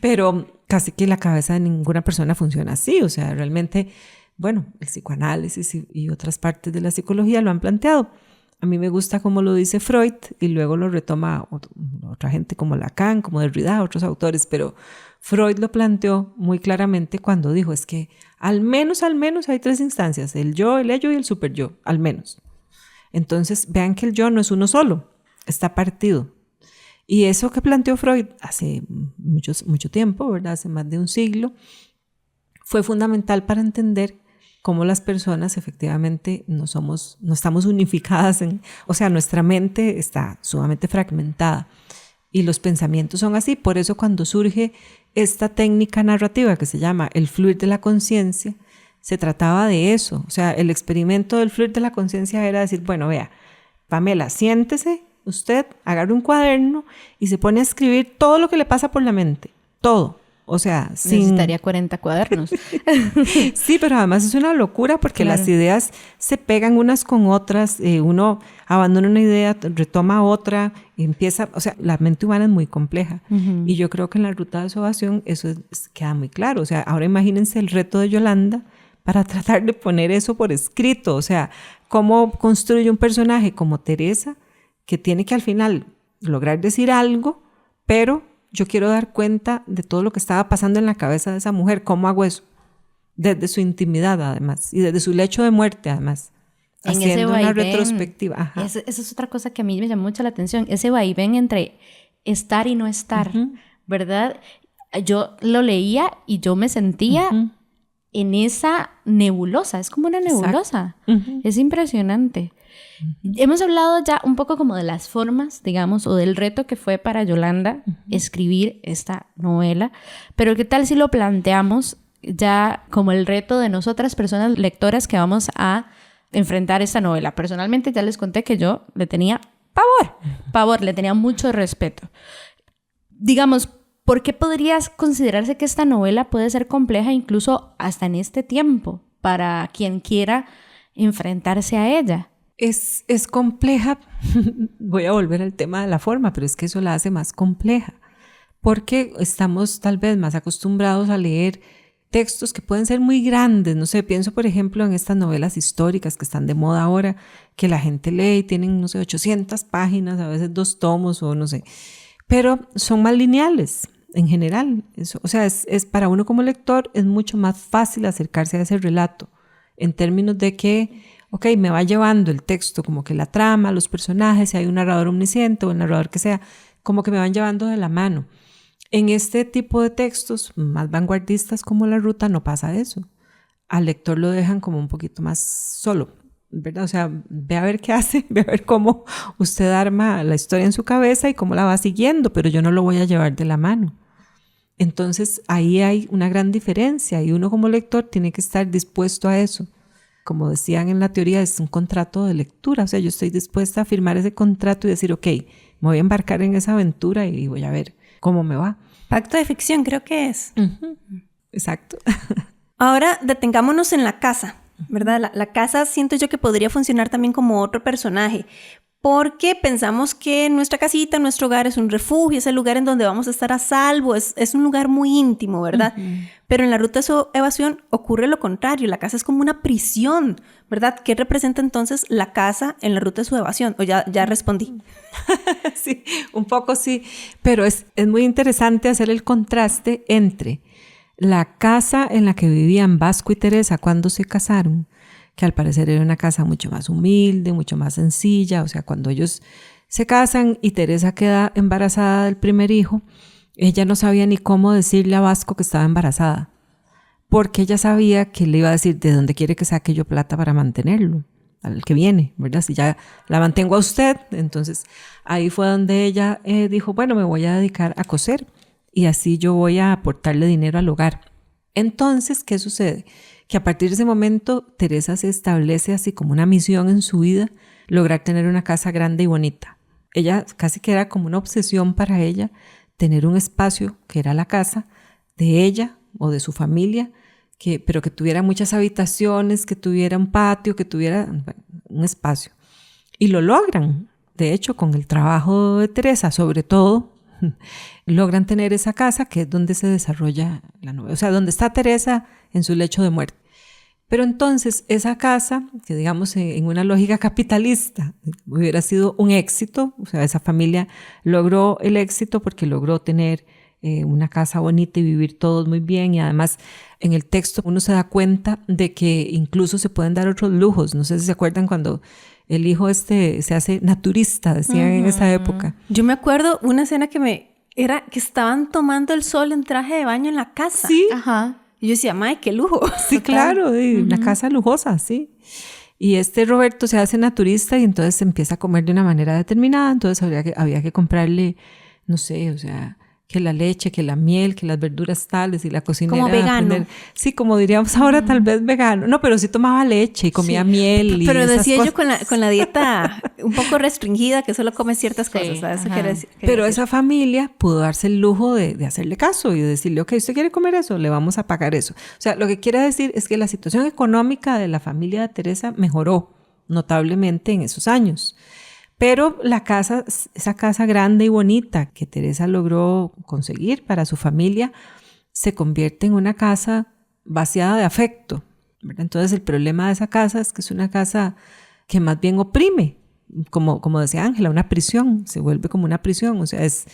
Pero casi que la cabeza de ninguna persona funciona así. O sea, realmente, bueno, el psicoanálisis y otras partes de la psicología lo han planteado. A mí me gusta cómo lo dice Freud y luego lo retoma otra gente como Lacan, como Derrida, otros autores, pero Freud lo planteó muy claramente cuando dijo, es que al menos hay 3 instancias, el yo, el ello y el superyo, al menos. Entonces vean que el yo no es uno solo, está partido. Y eso que planteó Freud hace mucho tiempo, ¿verdad? Hace más de un siglo, fue fundamental para entender cómo las personas efectivamente no estamos unificadas, o sea, nuestra mente está sumamente fragmentada y los pensamientos son así. Por eso cuando surge esta técnica narrativa que se llama el fluir de la conciencia, se trataba de eso. O sea, el experimento del fluir de la conciencia era decir, bueno, vea, Pamela, siéntese usted, agarre un cuaderno y se pone a escribir todo lo que le pasa por la mente, todo. O sea, necesitaría 40 cuadernos. Sí, pero además es una locura porque claro, las ideas se pegan unas con otras, uno abandona una idea, retoma otra, empieza, o sea, la mente humana es muy compleja. Y yo creo que en la ruta de Sovación eso queda muy claro. O sea, ahora imagínense el reto de Yolanda para tratar de poner eso por escrito. O sea, cómo construye un personaje como Teresa que tiene que al final lograr decir algo, pero yo quiero dar cuenta de todo lo que estaba pasando en la cabeza de esa mujer. ¿Cómo hago eso? Desde su intimidad, además, y desde su lecho de muerte, además. En haciendo ese una vaivén, retrospectiva. Ajá. Esa es otra cosa que a mí me llama mucho la atención. Ese vaivén entre estar y no estar, ¿verdad? Yo lo leía y yo me sentía en esa nebulosa. Es como una nebulosa. Es impresionante. Hemos hablado ya un poco como de las formas, digamos, o del reto que fue para Yolanda escribir esta novela, pero ¿qué tal si lo planteamos ya como el reto de nosotras personas lectoras que vamos a enfrentar esta novela? Personalmente ya les conté que yo le tenía pavor, le tenía mucho respeto. Digamos, ¿por qué podrías considerarse que esta novela puede ser compleja incluso hasta en este tiempo para quien quiera enfrentarse a ella? Es compleja, voy a volver al tema de la forma, pero es que eso la hace más compleja, porque estamos tal vez más acostumbrados a leer textos que pueden ser muy grandes. No sé, pienso por ejemplo en estas novelas históricas que están de moda ahora, que la gente lee y tienen, no sé, 800 páginas, a veces 2 tomos o no sé, pero son más lineales en general. Eso, o sea, es para uno como lector es mucho más fácil acercarse a ese relato en términos de que me va llevando el texto, como que la trama, los personajes, si hay un narrador omnisciente o el narrador que sea, como que me van llevando de la mano. En este tipo de textos más vanguardistas como La Ruta no pasa eso. Al lector lo dejan como un poquito más solo, ¿verdad? O sea, ve a ver qué hace, ve a ver cómo usted arma la historia en su cabeza y cómo la va siguiendo, pero yo no lo voy a llevar de la mano. Entonces ahí hay una gran diferencia y uno como lector tiene que estar dispuesto a eso. Como decían en la teoría, es un contrato de lectura. O sea, yo estoy dispuesta a firmar ese contrato y decir, me voy a embarcar en esa aventura y voy a ver cómo me va. Pacto de ficción, creo que es. Exacto. Ahora detengámonos en la casa, ¿verdad? La casa siento yo que podría funcionar también como otro personaje, porque pensamos que nuestra casita, nuestro hogar es un refugio, es el lugar en donde vamos a estar a salvo, es un lugar muy íntimo, ¿verdad? Pero en La Ruta de Evasión ocurre lo contrario, la casa es como una prisión, ¿verdad? ¿Qué representa entonces la casa en La Ruta de Evasión? O ya respondí. Sí, un poco sí, pero es muy interesante hacer el contraste entre la casa en la que vivían Vasco y Teresa cuando se casaron, que al parecer era una casa mucho más humilde, mucho más sencilla. O sea, cuando ellos se casan y Teresa queda embarazada del primer hijo, ella no sabía ni cómo decirle a Vasco que estaba embarazada, porque ella sabía que le iba a decir de dónde quiere que saque yo plata para mantenerlo, al que viene, ¿verdad? Si ya la mantengo a usted. Entonces ahí fue donde ella dijo, bueno, me voy a dedicar a coser y así yo voy a aportarle dinero al hogar. Entonces, ¿qué sucede? Que a partir de ese momento Teresa se establece así como una misión en su vida, lograr tener una casa grande y bonita. Ella casi que era como una obsesión para ella tener un espacio que era la casa de ella o de su familia, pero que tuviera muchas habitaciones, que tuviera un patio, que tuviera un espacio. Y lo logran. De hecho, con el trabajo de Teresa, sobre todo, logran tener esa casa que es donde se desarrolla la novela. O sea, donde está Teresa en su lecho de muerte. Pero entonces esa casa, que digamos en una lógica capitalista hubiera sido un éxito, o sea, esa familia logró el éxito porque logró tener una casa bonita y vivir todos muy bien, y además en el texto uno se da cuenta de que incluso se pueden dar otros lujos. No sé si se acuerdan cuando el hijo se hace naturista, decían en esa época. Yo me acuerdo una escena era que estaban tomando el sol en traje de baño en la casa. Sí. Ajá. Y yo decía, ¡mae, qué lujo! Sí, claro, una casa lujosa, sí. Y Roberto se hace naturista y entonces se empieza a comer de una manera determinada. Entonces había que comprarle, no sé, o sea, que la leche, que la miel, que las verduras tales, y la cocinera. Como vegano. Sí, como diríamos ahora, tal vez vegano. No, pero sí tomaba leche y comía miel. Pero esas decía cosas. yo con la dieta un poco restringida, que solo come ciertas cosas, ¿sabes? Pero esa familia pudo darse el lujo de hacerle caso y de decirle, ok, ¿usted quiere comer eso? Le vamos a pagar eso. O sea, lo que quiere decir es que la situación económica de la familia de Teresa mejoró notablemente en esos años. Pero esa casa grande y bonita que Teresa logró conseguir para su familia, se convierte en una casa vaciada de afecto, ¿verdad? Entonces el problema de esa casa es que es una casa que más bien oprime, como decía Ángela, una prisión, se vuelve como una prisión. O sea, es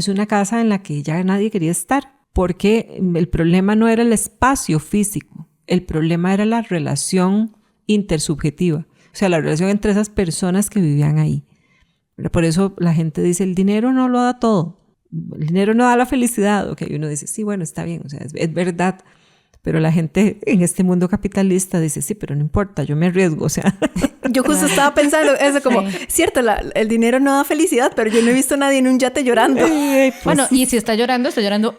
una casa en la que ya nadie quería estar, porque el problema no era el espacio físico, el problema era la relación intersubjetiva. O sea, la relación entre esas personas que vivían ahí. Por eso la gente dice, el dinero no lo da todo. El dinero no da la felicidad. Ok, uno dice, sí, bueno, está bien. O sea, es verdad. Pero la gente en este mundo capitalista dice, sí, pero no importa, yo me arriesgo, o sea. Yo justo estaba pensando eso como, cierto, el dinero no da felicidad, pero yo no he visto a nadie en un yate llorando. Pues, bueno, y si está llorando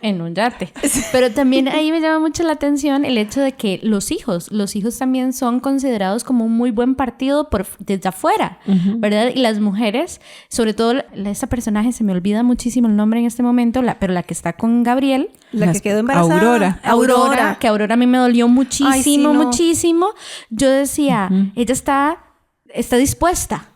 en un yate. Pero también ahí me llama mucho la atención el hecho de que los hijos también son considerados como un muy buen partido desde afuera, ¿verdad? Y las mujeres, sobre todo esta personaje, se me olvida muchísimo el nombre en este momento, pero la que está con Gabriel. La que quedó embarazada. Aurora, que Aurora a mí me dolió muchísimo, ay, sí, no. muchísimo. Yo decía, ella está dispuesta,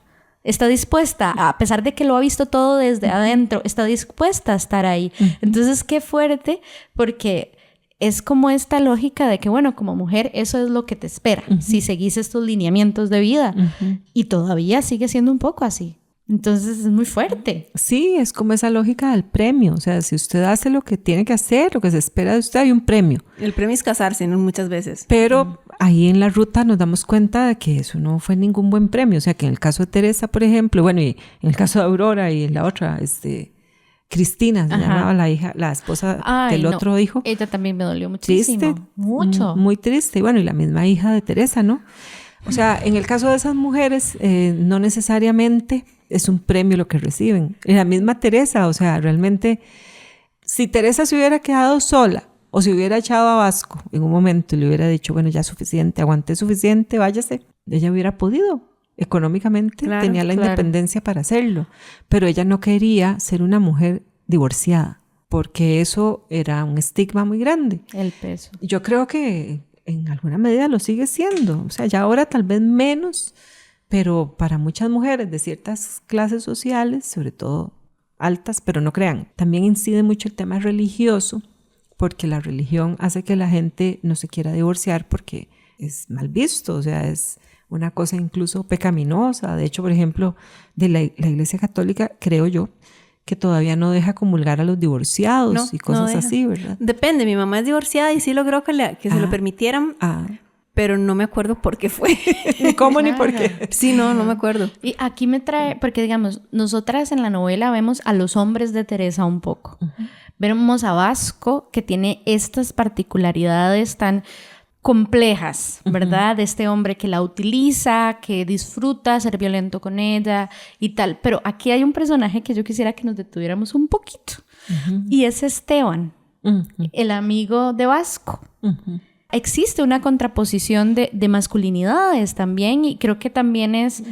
a pesar de que lo ha visto todo desde adentro, está dispuesta a estar ahí. Entonces, qué fuerte, porque es como esta lógica de que, bueno, como mujer, eso es lo que te espera, si seguís estos lineamientos de vida. Y todavía sigue siendo un poco así. Entonces es muy fuerte. Sí, es como esa lógica del premio. O sea, si usted hace lo que tiene que hacer, lo que se espera de usted, hay un premio. El premio es casarse, ¿no? Muchas veces. Pero ahí en la ruta nos damos cuenta de que eso no fue ningún buen premio. O sea, que en el caso de Teresa, por ejemplo, bueno, y en el caso de Aurora y en la otra, Cristina, se llamaba la esposa del otro hijo. Ella también me dolió muchísimo. Triste. Mucho. Muy triste. Y bueno, y la misma hija de Teresa, ¿no? O sea, en el caso de esas mujeres, no necesariamente es un premio lo que reciben. Y la misma Teresa, o sea, realmente, si Teresa se hubiera quedado sola o se hubiera echado a Vasco en un momento y le hubiera dicho, bueno, ya suficiente, aguanté suficiente, váyase, ella hubiera podido. Económicamente tenía la independencia para hacerlo, pero ella no quería ser una mujer divorciada, porque eso era un estigma muy grande. El peso. Yo creo que en alguna medida lo sigue siendo. O sea, ya ahora tal vez menos, pero para muchas mujeres de ciertas clases sociales, sobre todo altas, pero no crean, también incide mucho el tema religioso, porque la religión hace que la gente no se quiera divorciar porque es mal visto, o sea, es una cosa incluso pecaminosa. De hecho, por ejemplo, de la Iglesia Católica, creo yo, que todavía no deja comulgar a los divorciados y cosas así, ¿verdad? Depende, mi mamá es divorciada y sí logró que se lo permitieran, pero no me acuerdo por qué fue. Ni cómo ni por qué. Sí, no me acuerdo. Y aquí me trae, porque digamos, nosotras en la novela vemos a los hombres de Teresa un poco. Vemos a Vasco, que tiene estas particularidades tan complejas, ¿verdad? De este hombre que la utiliza, que disfruta ser violento con ella y tal. Pero aquí hay un personaje que yo quisiera que nos detuviéramos un poquito. Y es Esteban, el amigo de Vasco. Existe una contraposición de masculinidades también, y creo que también es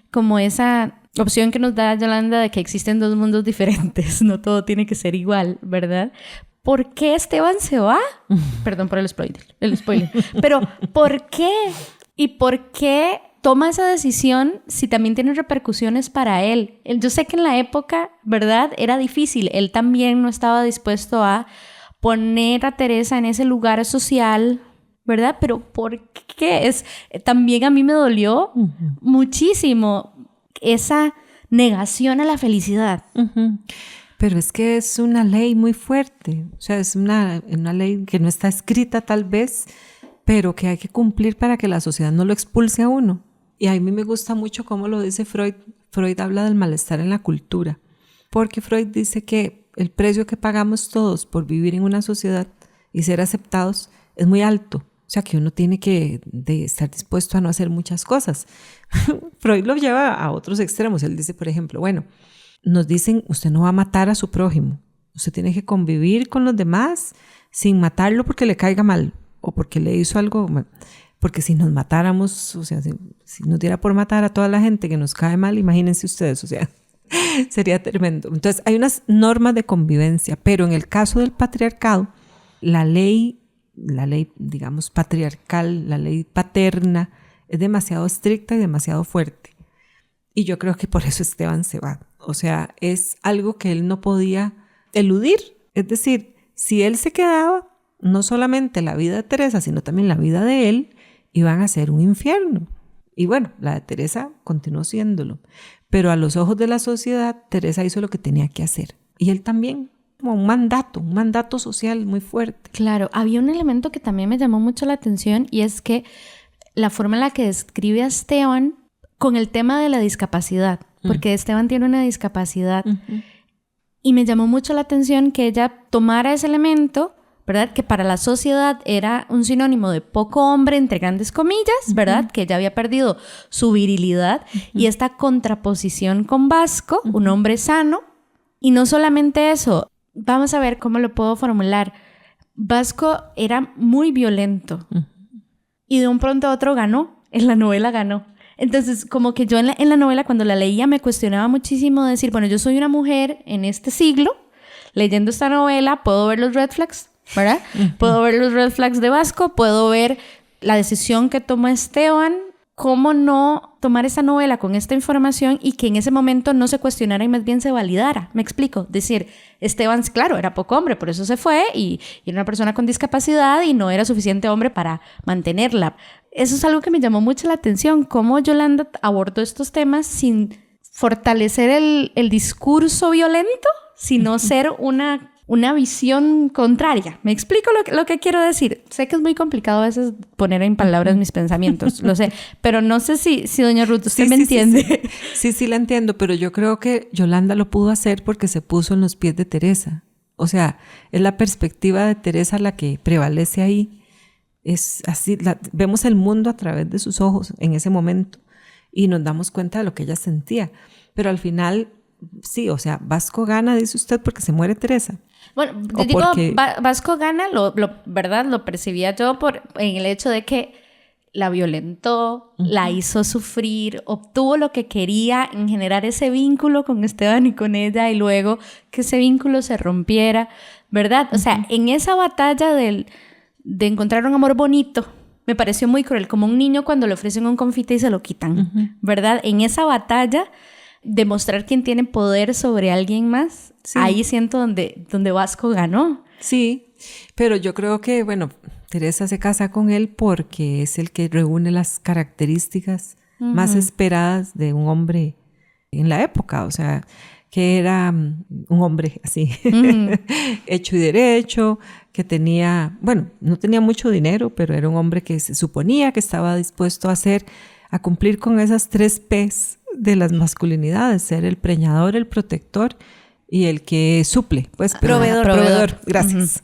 como esa opción que nos da Yolanda de que existen dos mundos diferentes, no todo tiene que ser igual, ¿verdad? ¿Por qué Esteban se va? Perdón por el spoiler. Pero ¿por qué? ¿Y por qué toma esa decisión si también tiene repercusiones para él? Yo sé que en la época, ¿verdad? Era difícil. Él también no estaba dispuesto a poner a Teresa en ese lugar social, ¿verdad? Pero ¿por qué? También a mí me dolió muchísimo esa negación a la felicidad. Pero es que es una ley muy fuerte, o sea, es una ley que no está escrita tal vez, pero que hay que cumplir para que la sociedad no lo expulse a uno. Y a mí me gusta mucho cómo lo dice Freud. Freud habla del malestar en la cultura, porque Freud dice que el precio que pagamos todos por vivir en una sociedad y ser aceptados es muy alto. O sea, que uno tiene que estar dispuesto a no hacer muchas cosas. Freud lo lleva a otros extremos. Él dice, por ejemplo, bueno, nos dicen, usted no va a matar a su prójimo. Usted tiene que convivir con los demás sin matarlo porque le caiga mal o porque le hizo algo mal. Porque si nos matáramos, o sea, si nos diera por matar a toda la gente que nos cae mal, imagínense ustedes, o sea, sería tremendo. Entonces, hay unas normas de convivencia, pero en el caso del patriarcado, la ley, digamos, patriarcal, la ley paterna, es demasiado estricta y demasiado fuerte. Y yo creo que por eso Esteban se va. O sea, es algo que él no podía eludir. Es decir, si él se quedaba, no solamente la vida de Teresa, sino también la vida de él, iban a ser un infierno. Y bueno, la de Teresa continuó siéndolo. Pero a los ojos de la sociedad, Teresa hizo lo que tenía que hacer. Y él también, como un mandato social muy fuerte. Claro, había un elemento que también me llamó mucho la atención, y es que la forma en la que describe a Esteban con el tema de la discapacidad, porque Esteban tiene una discapacidad, y me llamó mucho la atención que ella tomara ese elemento, ¿verdad? Que para la sociedad era un sinónimo de poco hombre, entre grandes comillas, ¿verdad? Que ella había perdido su virilidad, y esta contraposición con Vasco, un hombre sano. Y no solamente eso, vamos a ver cómo lo puedo formular. Vasco era muy violento, y de un pronto a otro ganó, en la novela ganó. Entonces, como que yo en la novela, cuando la leía, me cuestionaba muchísimo decir, bueno, yo soy una mujer en este siglo, leyendo esta novela, puedo ver los red flags, ¿verdad? Puedo ver los red flags de Vasco, puedo ver la decisión que toma Esteban, cómo no tomar esa novela con esta información y que en ese momento no se cuestionara y más bien se validara. Me explico. Decir, Esteban, claro, era poco hombre, por eso se fue, y era una persona con discapacidad y no era suficiente hombre para mantenerla. Eso es algo que me llamó mucho la atención, cómo Yolanda abordó estos temas sin fortalecer el discurso violento, sino ser una visión contraria. ¿Me explico lo que quiero decir? Sé que es muy complicado a veces poner en palabras mis pensamientos, lo sé, pero no sé si doña Ruth, ¿usted me entiende? Sí, la entiendo, pero yo creo que Yolanda lo pudo hacer porque se puso en los pies de Teresa. O sea, es la perspectiva de Teresa la que prevalece ahí. Es así, vemos el mundo a través de sus ojos en ese momento y nos damos cuenta de lo que ella sentía. Pero al final, sí, o sea, Vasco gana, dice usted, porque se muere Teresa. Bueno, digo, Vasco gana, ¿verdad? Lo percibía yo en el hecho de que la violentó, la hizo sufrir, obtuvo lo que quería en generar ese vínculo con Esteban y con ella, y luego que ese vínculo se rompiera, ¿verdad? O sea, en esa batalla de encontrar un amor bonito, me pareció muy cruel, como un niño cuando le ofrecen un confite y se lo quitan, ¿verdad? En esa batalla de mostrar quién tiene poder sobre alguien más, sí. Ahí siento donde Vasco ganó. Sí, pero yo creo que, bueno, Teresa se casa con él porque es el que reúne las características más esperadas de un hombre en la época, o sea, que era un hombre así, hecho y derecho, que tenía, bueno, no tenía mucho dinero, pero era un hombre que se suponía que estaba dispuesto a cumplir con esas 3 P's de las masculinidades, ser el preñador, el protector y el que suple, pues, proveedor, gracias.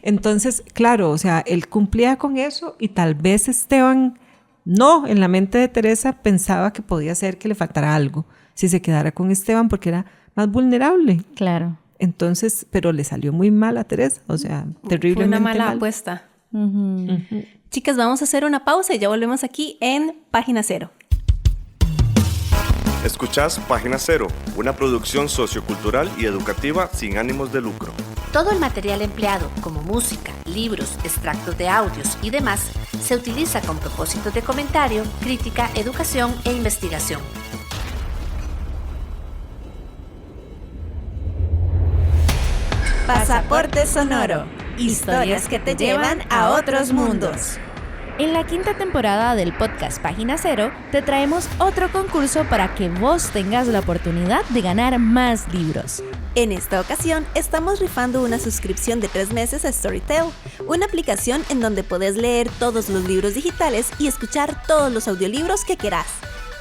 Entonces, claro, o sea, él cumplía con eso y tal vez Esteban, no, en la mente de Teresa pensaba que podía ser que le faltara algo si se quedara con Esteban porque era más vulnerable. Claro. Entonces, pero le salió muy mal a Teresa, o sea, terriblemente Fue una mala mal. apuesta. Chicas, vamos a hacer una pausa y ya volvemos aquí en Página Cero. Escuchás Página Cero, una producción sociocultural y educativa sin ánimos de lucro. Todo el material empleado, como música, libros, extractos de audios y demás, se utiliza con propósitos de comentario, crítica, educación e investigación. Pasaporte Sonoro. Historias que te llevan a otros mundos. En la 5ª temporada del podcast Página Cero, te traemos otro concurso para que vos tengas la oportunidad de ganar más libros. En esta ocasión, estamos rifando una suscripción de 3 meses a Storytel, una aplicación en donde podés leer todos los libros digitales y escuchar todos los audiolibros que querás.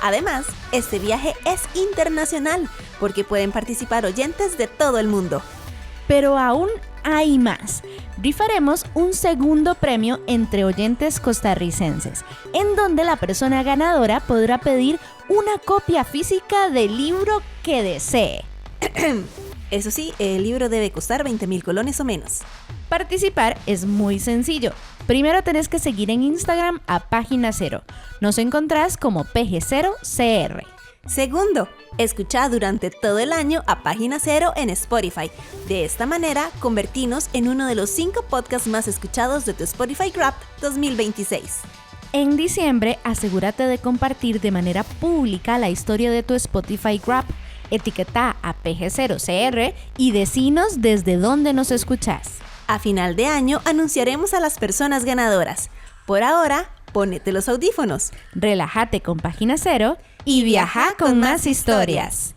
Además, este viaje es internacional, porque pueden participar oyentes de todo el mundo. Pero aún hay más. Rifaremos un segundo premio entre oyentes costarricenses, en donde la persona ganadora podrá pedir una copia física del libro que desee. Eso sí, el libro debe costar 20,000 colones o menos. Participar es muy sencillo. Primero tenés que seguir en Instagram a Página Cero. Nos encontrás como PG0CR. Segundo, escucha durante todo el año a Página Cero en Spotify. De esta manera, convertinos en uno de los 5 podcasts más escuchados de tu Spotify Wrapped 2026. En diciembre, asegúrate de compartir de manera pública la historia de tu Spotify Wrapped. Etiqueta a PG0CR y decinos desde dónde nos escuchás. A final de año anunciaremos a las personas ganadoras. Por ahora, ponete los audífonos. Relájate con Página Cero y viaja con más historias.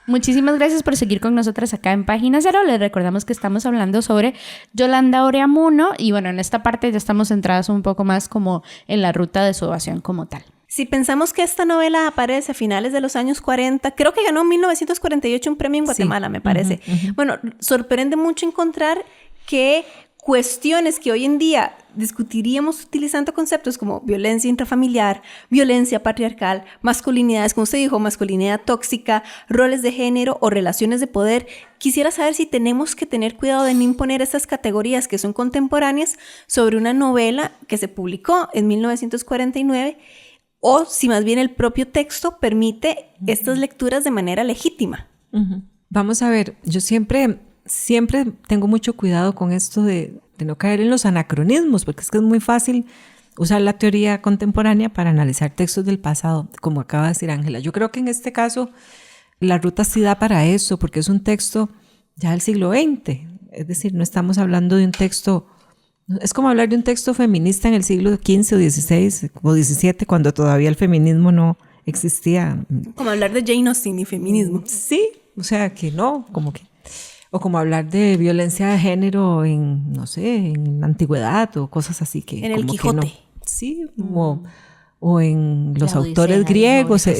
Muchísimas gracias por seguir con nosotras acá en Página Cero. Les recordamos que estamos hablando sobre Yolanda Oreamuno y bueno, en esta parte ya estamos centradas un poco más como en la ruta de su evasión como tal. Si pensamos que esta novela aparece a finales de los años 40, creo que ganó en 1948 un premio en Guatemala, sí, me parece. Bueno, sorprende mucho encontrar que cuestiones que hoy en día discutiríamos utilizando conceptos como violencia intrafamiliar, violencia patriarcal, masculinidades, como usted dijo, masculinidad tóxica, roles de género o relaciones de poder. Quisiera saber si tenemos que tener cuidado de no imponer estas categorías que son contemporáneas sobre una novela que se publicó en 1949 o si más bien el propio texto permite estas lecturas de manera legítima. Vamos a ver, yo siempre tengo mucho cuidado con esto de no caer en los anacronismos, porque es que es muy fácil usar la teoría contemporánea para analizar textos del pasado, como acaba de decir Ángela. Yo creo que en este caso la ruta sí da para eso, porque es un texto ya del siglo XX. Es decir, no estamos hablando de un texto... Es como hablar de un texto feminista en el siglo XV o XVI o XVII, cuando todavía el feminismo no existía. Como hablar de Jane Austen y feminismo. Sí, o sea que no, como que... O como hablar de violencia de género en, no sé, en la antigüedad o cosas así que... En el Quijote. Que no. Sí, o en los autores griegos. Sí.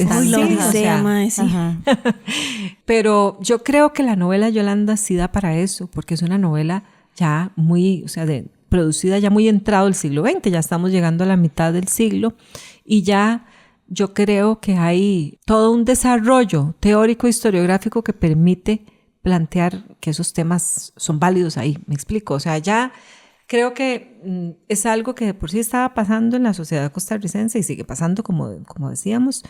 Pero yo creo que la novela Yolanda sí da para eso, porque es una novela ya muy, o sea, producida ya muy entrado el siglo XX, ya estamos llegando a la mitad del siglo y ya yo creo que hay todo un desarrollo teórico historiográfico que permite plantear que esos temas son válidos ahí, me explico, o sea, ya creo que es algo que de por sí estaba pasando en la sociedad costarricense y sigue pasando como decíamos,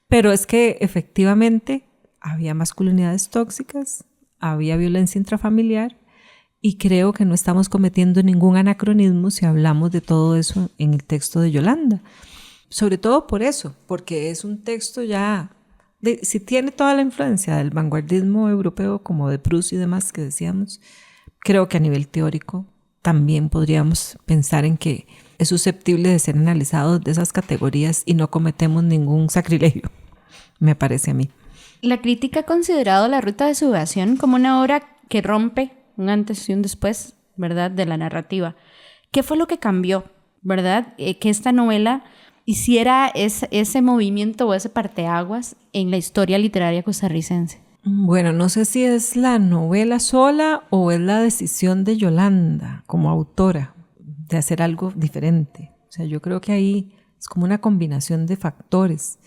pero es que efectivamente había masculinidades tóxicas, había violencia intrafamiliar y creo que no estamos cometiendo ningún anacronismo si hablamos de todo eso en el texto de Yolanda, sobre todo por eso, porque es un texto ya... si tiene toda la influencia del vanguardismo europeo como de Proust y demás que decíamos, creo que a nivel teórico también podríamos pensar en que es susceptible de ser analizado de esas categorías y no cometemos ningún sacrilegio, me parece a mí. La crítica ha considerado La ruta de su evasión como una obra que rompe un antes y un después ¿verdad?, de la narrativa. ¿Qué fue lo que cambió, verdad? Que esta novela hiciera ese movimiento o ese parteaguas en la historia literaria costarricense. Bueno, no sé si es la novela sola o es la decisión de Yolanda como autora de hacer algo diferente. O sea, yo creo que ahí es como una combinación de factores.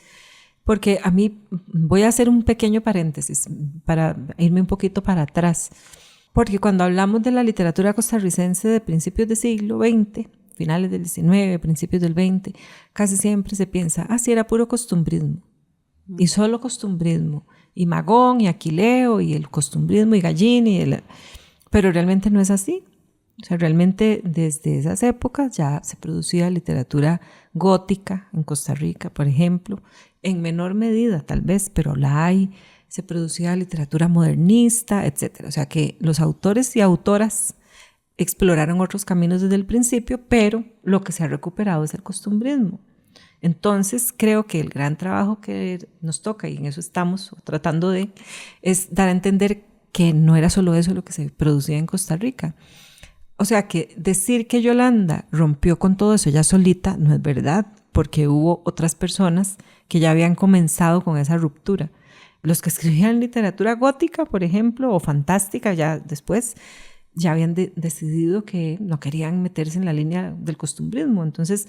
Porque a mí, voy a hacer un pequeño paréntesis para irme un poquito para atrás. Porque cuando hablamos de la literatura costarricense de principios del siglo XX, finales del XIX, principios del XX, casi siempre se piensa, sí, era puro costumbrismo. Y solo costumbrismo. Y Magón, y Aquileo, y el costumbrismo, y Gallini. Pero realmente no es así. O sea, realmente desde esas épocas ya se producía literatura gótica en Costa Rica, por ejemplo, en menor medida tal vez, pero la hay. Se producía literatura modernista, etc. O sea que los autores y autoras exploraron otros caminos desde el principio, pero lo que se ha recuperado es el costumbrismo. Entonces creo que el gran trabajo que nos toca, y en eso estamos tratando de, es dar a entender que no era solo eso lo que se producía en Costa Rica. O sea que decir que Yolanda rompió con todo eso ya solita no es verdad, porque hubo otras personas que ya habían comenzado con esa ruptura. Los que escribían literatura gótica, por ejemplo, o fantástica, ya después ya habían decidido que no querían meterse en la línea del costumbrismo. Entonces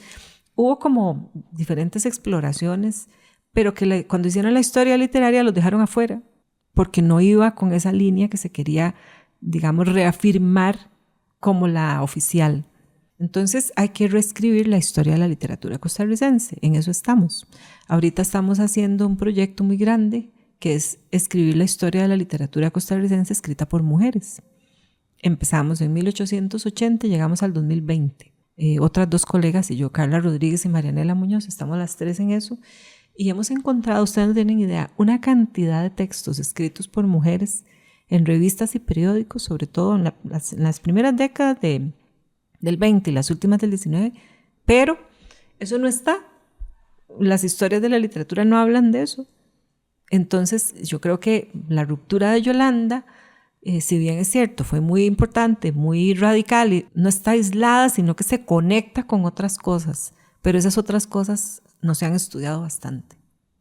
hubo como diferentes exploraciones, pero que cuando hicieron la historia literaria los dejaron afuera, porque no iba con esa línea que se quería, digamos, reafirmar como la oficial. Entonces hay que reescribir la historia de la literatura costarricense, en eso estamos. Ahorita estamos haciendo un proyecto muy grande que es escribir la historia de la literatura costarricense escrita por mujeres. Empezamos en 1880 y llegamos al 2020. Otras dos colegas y yo, Carla Rodríguez y Marianela Muñoz, estamos las tres en eso y hemos encontrado, ustedes no tienen idea, una cantidad de textos escritos por mujeres en revistas y periódicos, sobre todo en las primeras décadas del 20 y las últimas del 19, pero eso no está. Las historias de la literatura no hablan de eso. Entonces yo creo que la ruptura de Yolanda, si bien es cierto, fue muy importante, muy radical, y no está aislada, sino que se conecta con otras cosas, pero esas otras cosas no se han estudiado bastante.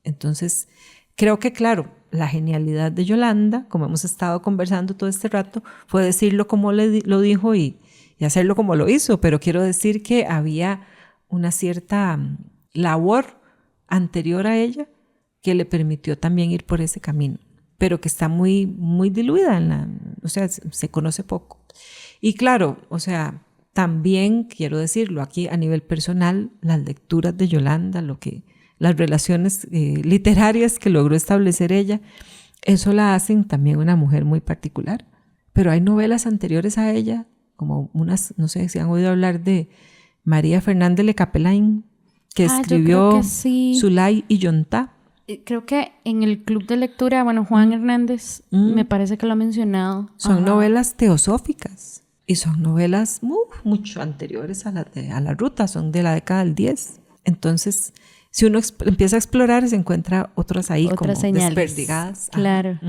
Entonces creo que, claro, la genialidad de Yolanda, como hemos estado conversando todo este rato, fue decirlo como lo dijo y hacerlo como lo hizo, pero quiero decir que había una cierta labor anterior a ella que le permitió también ir por ese camino, pero que está muy, muy diluida, o sea, se conoce poco. Y claro, o sea, también quiero decirlo aquí a nivel personal, las lecturas de Yolanda, las relaciones literarias que logró establecer ella, eso la hacen también una mujer muy particular. Pero hay novelas anteriores a ella, como unas, no sé si han oído hablar de María Fernández Le Capelain, que escribió Zulay y Yontá. Creo que en el club de lectura, bueno, Juan Hernández me parece que lo ha mencionado. Son novelas teosóficas y son novelas mucho anteriores a la ruta, son de la década del 10. Entonces, si uno empieza a explorar, se encuentra otras ahí otras como señales desperdigadas. Claro.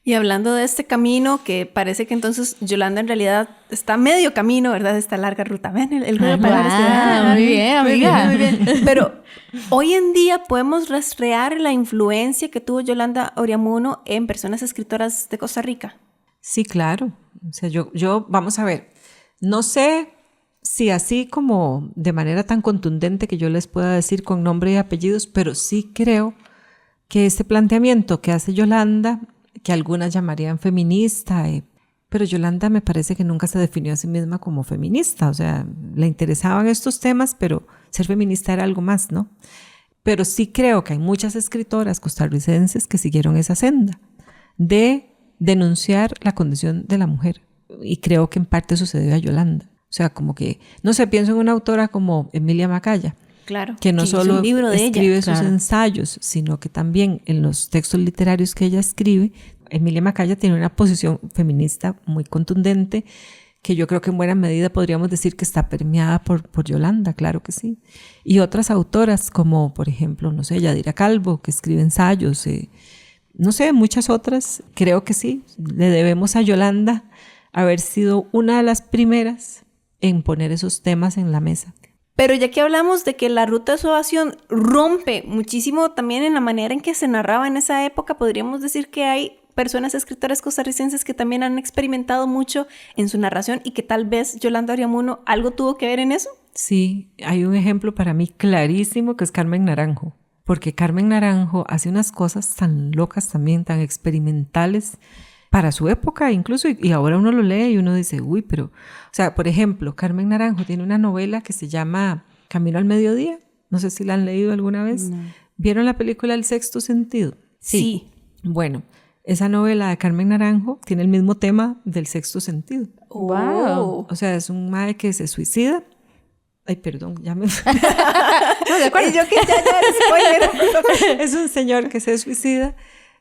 Y hablando de este camino, que parece que entonces Yolanda en realidad está medio camino, ¿verdad? Esta larga ruta. ¿Ven? El juego de palabras. Muy bien, amiga. Muy bien. Pero hoy en día podemos rastrear la influencia que tuvo Yolanda Oriamuno en personas escritoras de Costa Rica. Sí, claro. O sea, yo vamos a ver, no sé si así como de manera tan contundente que yo les pueda decir con nombre y apellidos, pero sí creo que este planteamiento que hace Yolanda, que algunas llamarían feminista, pero Yolanda me parece que nunca se definió a sí misma como feminista, o sea, le interesaban estos temas, pero ser feminista era algo más, ¿no? Pero sí creo que hay muchas escritoras costarricenses que siguieron esa senda de denunciar la condición de la mujer, y creo que en parte eso se debe a Yolanda. O sea, como que, no sé, pienso en una autora como Emilia Macaya, claro, que no solo un libro de escribe ella, sus ensayos, sino que también en los textos literarios que ella escribe, Emilia Macaya tiene una posición feminista muy contundente, que yo creo que en buena medida podríamos decir que está permeada por Yolanda, claro que sí. Y otras autoras como, por ejemplo, no sé, Yadira Calvo, que escribe ensayos, no sé, muchas otras, creo que sí, le debemos a Yolanda haber sido una de las primeras en poner esos temas en la mesa. Pero ya que hablamos de que la ruta de su evasión rompe muchísimo también en la manera en que se narraba en esa época, podríamos decir que hay personas escritoras costarricenses que también han experimentado mucho en su narración y que tal vez Yolanda Oriamuno algo tuvo que ver en eso. Sí, hay un ejemplo para mí clarísimo que es Carmen Naranjo, porque Carmen Naranjo hace unas cosas tan locas también, tan experimentales para su época incluso, y ahora uno lo lee y uno dice, uy, pero... O sea, por ejemplo, Carmen Naranjo tiene una novela que se llama Camino al Mediodía, no sé si la han leído alguna vez. No. ¿Vieron la película El Sexto Sentido? Sí. Bueno, esa novela de Carmen Naranjo tiene el mismo tema del Sexto Sentido. ¡Wow! O sea, es un mae que se suicida. Ay, perdón, ya me... No, de acuerdo. Y yo que ya spoiler. Es un señor que se suicida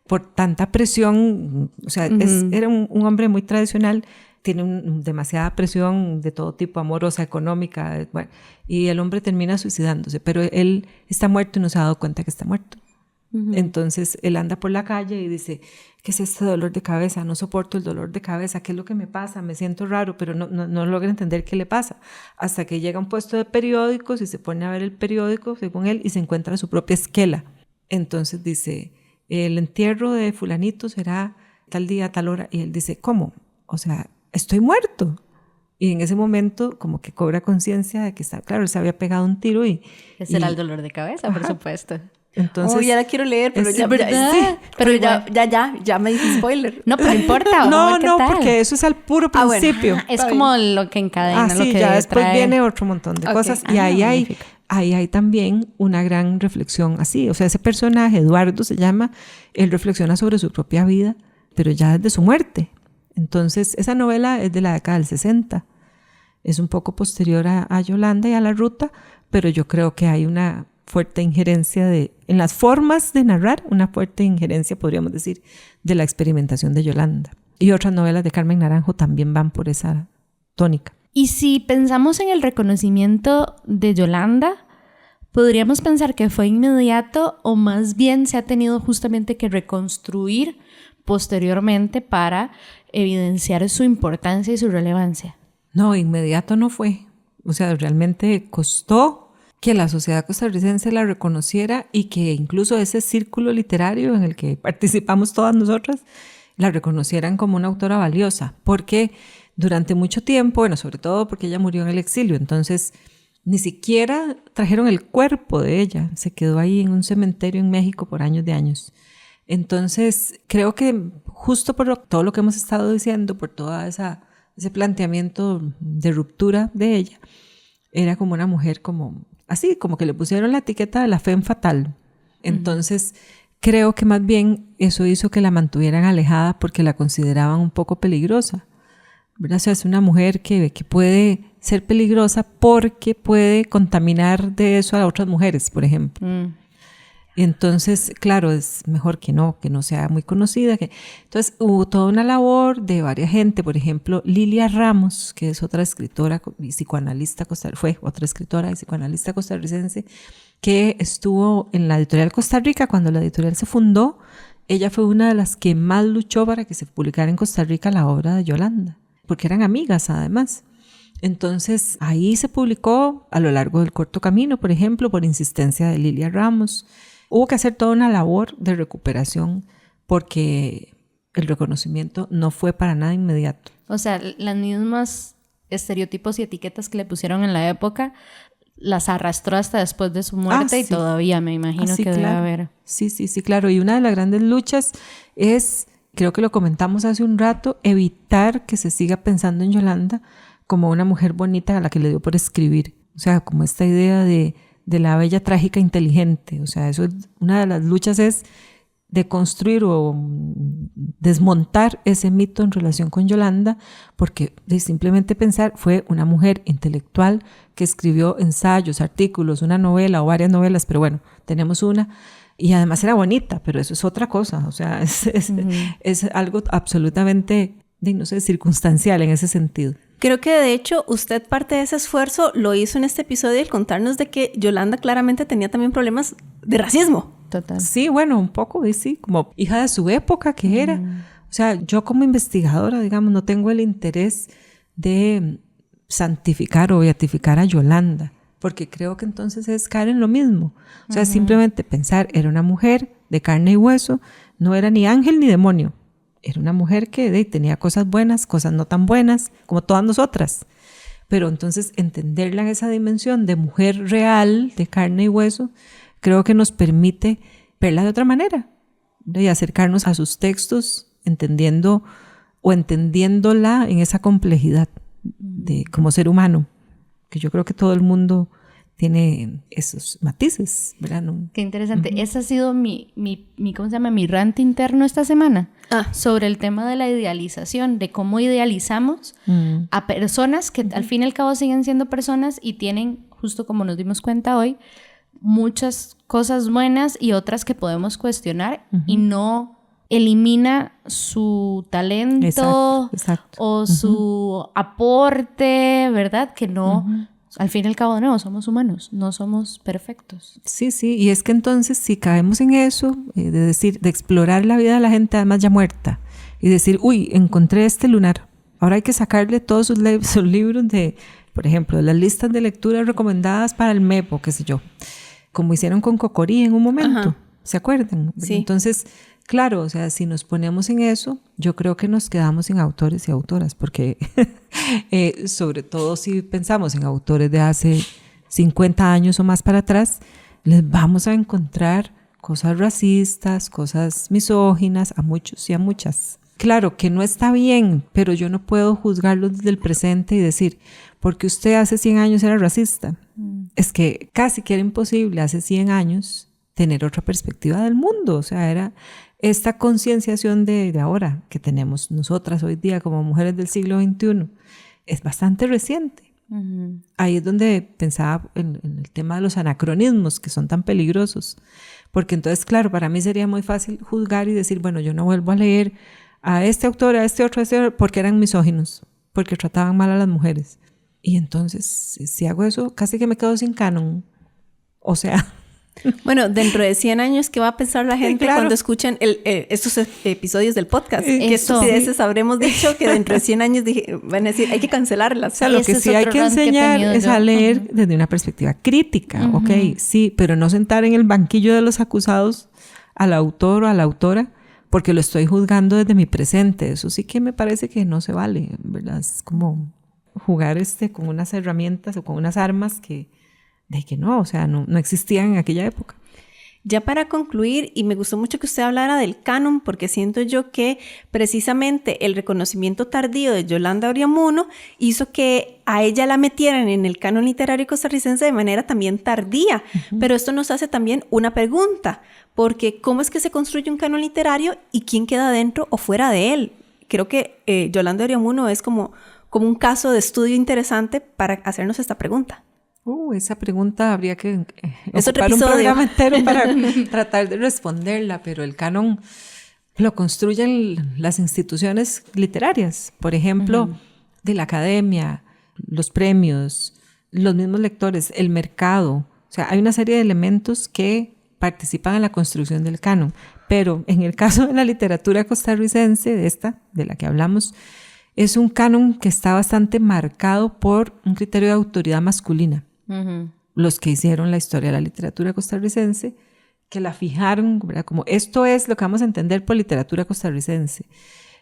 por tanta presión. O sea, era un hombre muy tradicional, tiene demasiada presión de todo tipo, amorosa, económica, bueno, y el hombre termina suicidándose, pero él está muerto y no se ha dado cuenta que está muerto. Entonces él anda por la calle y dice, ¿qué es este dolor de cabeza? No soporto el dolor de cabeza, ¿qué es lo que me pasa? Me siento raro, pero no logra entender qué le pasa, hasta que llega a un puesto de periódicos y se pone a ver el periódico, según él, y se encuentra su propia esquela. Entonces dice, el entierro de fulanito será tal día, tal hora, y él dice, ¿cómo? O sea, estoy muerto. Y en ese momento como que cobra conciencia de que está, claro, él se había pegado un tiro y... Ese era el dolor de cabeza, por supuesto. Entonces, ya la quiero leer, pero ya me dice spoiler. No, pero importa. No, porque eso es al puro principio. Bueno, es como lo que encadena, lo sí, que ya después trae. viene otro montón de cosas. Y ahí hay también una gran reflexión así. O sea, ese personaje, Eduardo se llama, él reflexiona sobre su propia vida, pero ya desde su muerte. Entonces, esa novela es de la década del 60. Es un poco posterior a Yolanda y a La Ruta, pero yo creo que hay una fuerte injerencia en las formas de narrar, una fuerte injerencia, podríamos decir, de la experimentación de Yolanda. Y otras novelas de Carmen Naranjo también van por esa tónica. Y si pensamos en el reconocimiento de Yolanda, podríamos pensar que fue inmediato o más bien se ha tenido justamente que reconstruir posteriormente para evidenciar su importancia y su relevancia. No, inmediato no fue. O sea, realmente costó que la sociedad costarricense la reconociera y que incluso ese círculo literario en el que participamos todas nosotras la reconocieran como una autora valiosa, porque durante mucho tiempo, bueno, sobre todo porque ella murió en el exilio, entonces ni siquiera trajeron el cuerpo de ella, se quedó ahí en un cementerio en México por años de años. Entonces creo que justo por todo lo que hemos estado diciendo, por todo ese planteamiento de ruptura de ella, era como una mujer como así, como que le pusieron la etiqueta de la femme fatale. Entonces, creo que más bien eso hizo que la mantuvieran alejada porque la consideraban un poco peligrosa, ¿verdad? O sea, es una mujer que puede ser peligrosa porque puede contaminar de eso a otras mujeres, por ejemplo. Entonces, claro, es mejor que no sea muy conocida. Entonces, hubo toda una labor de varias gente, por ejemplo, Lilia Ramos, que es otra escritora y psicoanalista, fue otra escritora y psicoanalista costarricense, que estuvo en la editorial Costa Rica cuando la editorial se fundó. Ella fue una de las que más luchó para que se publicara en Costa Rica la obra de Yolanda, porque eran amigas además. Entonces, ahí se publicó a lo largo del corto camino, por ejemplo, por insistencia de Lilia Ramos. Hubo que hacer toda una labor de recuperación porque el reconocimiento no fue para nada inmediato. O sea, las mismas estereotipos y etiquetas que le pusieron en la época las arrastró hasta después de su muerte y todavía me imagino que debe haber. Sí, claro. Y una de las grandes luchas es, creo que lo comentamos hace un rato, evitar que se siga pensando en Yolanda como una mujer bonita a la que le dio por escribir. O sea, como esta idea de la bella trágica inteligente. O sea, eso es una de las luchas, es de construir o desmontar ese mito en relación con Yolanda, porque de simplemente pensar fue una mujer intelectual que escribió ensayos, artículos, una novela o varias novelas, pero bueno, tenemos una, y además era bonita, pero eso es otra cosa. O sea, es algo absolutamente, no sé, circunstancial en ese sentido. Creo que de hecho usted parte de ese esfuerzo lo hizo en este episodio al contarnos de que Yolanda claramente tenía también problemas de racismo. Total. Sí, bueno, un poco, sí, como hija de su época que era. O sea, yo como investigadora, digamos, no tengo el interés de santificar o beatificar a Yolanda, porque creo que entonces es caer en lo mismo. O sea, simplemente pensar, era una mujer de carne y hueso, no era ni ángel ni demonio. Era una mujer que tenía cosas buenas, cosas no tan buenas, como todas nosotras. Pero entonces entenderla en esa dimensión de mujer real, de carne y hueso, creo que nos permite verla de otra manera y acercarnos a sus textos entendiendo o entendiéndola en esa complejidad de como ser humano, que yo creo que todo el mundo tiene esos matices, ¿verdad? ¿No? Qué interesante. Ese ha sido mi ¿cómo se llama? Mi rant interno esta semana sobre el tema de la idealización, de cómo idealizamos a personas que al fin y al cabo siguen siendo personas y tienen, justo como nos dimos cuenta hoy, muchas cosas buenas y otras que podemos cuestionar y no elimina su talento exacto. o su aporte, ¿verdad? Que no, al fin y al cabo no, somos humanos, no somos perfectos. Sí, sí, y es que entonces si caemos en eso, de decir, de explorar la vida de la gente además ya muerta y decir, uy, encontré este lunar, ahora hay que sacarle todos sus libros de, por ejemplo, las listas de lecturas recomendadas para el MEPO, qué sé yo, como hicieron con Cocorí en un momento, ¿se acuerdan? Sí. Entonces, claro, o sea, si nos ponemos en eso, yo creo que nos quedamos sin autores y autoras, porque sobre todo si pensamos en autores de hace 50 años o más para atrás, les vamos a encontrar cosas racistas, cosas misóginas, a muchos y a muchas. Claro que no está bien, pero yo no puedo juzgarlos desde el presente y decir, porque usted hace 100 años era racista. Es que casi que era imposible hace 100 años tener otra perspectiva del mundo, o sea, era esta concienciación de ahora que tenemos nosotras hoy día como mujeres del siglo XXI es bastante reciente. Ahí es donde pensaba en el tema de los anacronismos que son tan peligrosos, porque entonces, claro, para mí sería muy fácil juzgar y decir, bueno, yo no vuelvo a leer a este autor, a este otro, porque eran misóginos, porque trataban mal a las mujeres. Y entonces, si hago eso, casi que me quedo sin canon. O sea... Bueno, dentro de 100 años, ¿qué va a pensar la gente cuando escuchen estos episodios del podcast? ¿Qué estupideces habremos dicho que dentro de 100 años van a decir, hay que cancelarlas? O sea, lo que sí hay que enseñar es a leer desde una perspectiva crítica, ¿ok? Sí, pero no sentar en el banquillo de los acusados al autor o a la autora porque lo estoy juzgando desde mi presente. Eso sí que me parece que no se vale, ¿verdad? Es como jugar con unas herramientas o con unas armas que no, o sea, no existían en aquella época. Ya para concluir, y me gustó mucho que usted hablara del canon, porque siento yo que precisamente el reconocimiento tardío de Yolanda Oriamuno hizo que a ella la metieran en el canon literario costarricense de manera también tardía. Pero esto nos hace también una pregunta, porque ¿cómo es que se construye un canon literario y quién queda dentro o fuera de él? Creo que Yolanda Oriamuno es como un caso de estudio interesante para hacernos esta pregunta. Esa pregunta habría que es otro ocupar episodio. Un programa entero para tratar de responderla, pero el canon lo construyen las instituciones literarias, por ejemplo, de la academia, los premios, los mismos lectores, el mercado. O sea, hay una serie de elementos que participan en la construcción del canon, pero en el caso de la literatura costarricense, de la que hablamos, es un canon que está bastante marcado por un criterio de autoridad masculina. Los que hicieron la historia de la literatura costarricense, que la fijaron, ¿verdad? Como esto es lo que vamos a entender por literatura costarricense.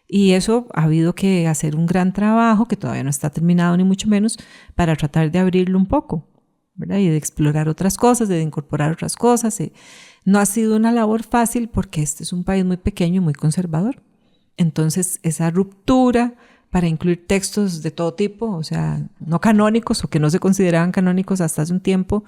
Y eso ha habido que hacer un gran trabajo, que todavía no está terminado ni mucho menos, para tratar de abrirlo un poco, ¿verdad? Y de explorar otras cosas, de incorporar otras cosas. No ha sido una labor fácil porque este es un país muy pequeño y muy conservador. Entonces, esa ruptura para incluir textos de todo tipo, o sea, no canónicos o que no se consideraban canónicos hasta hace un tiempo,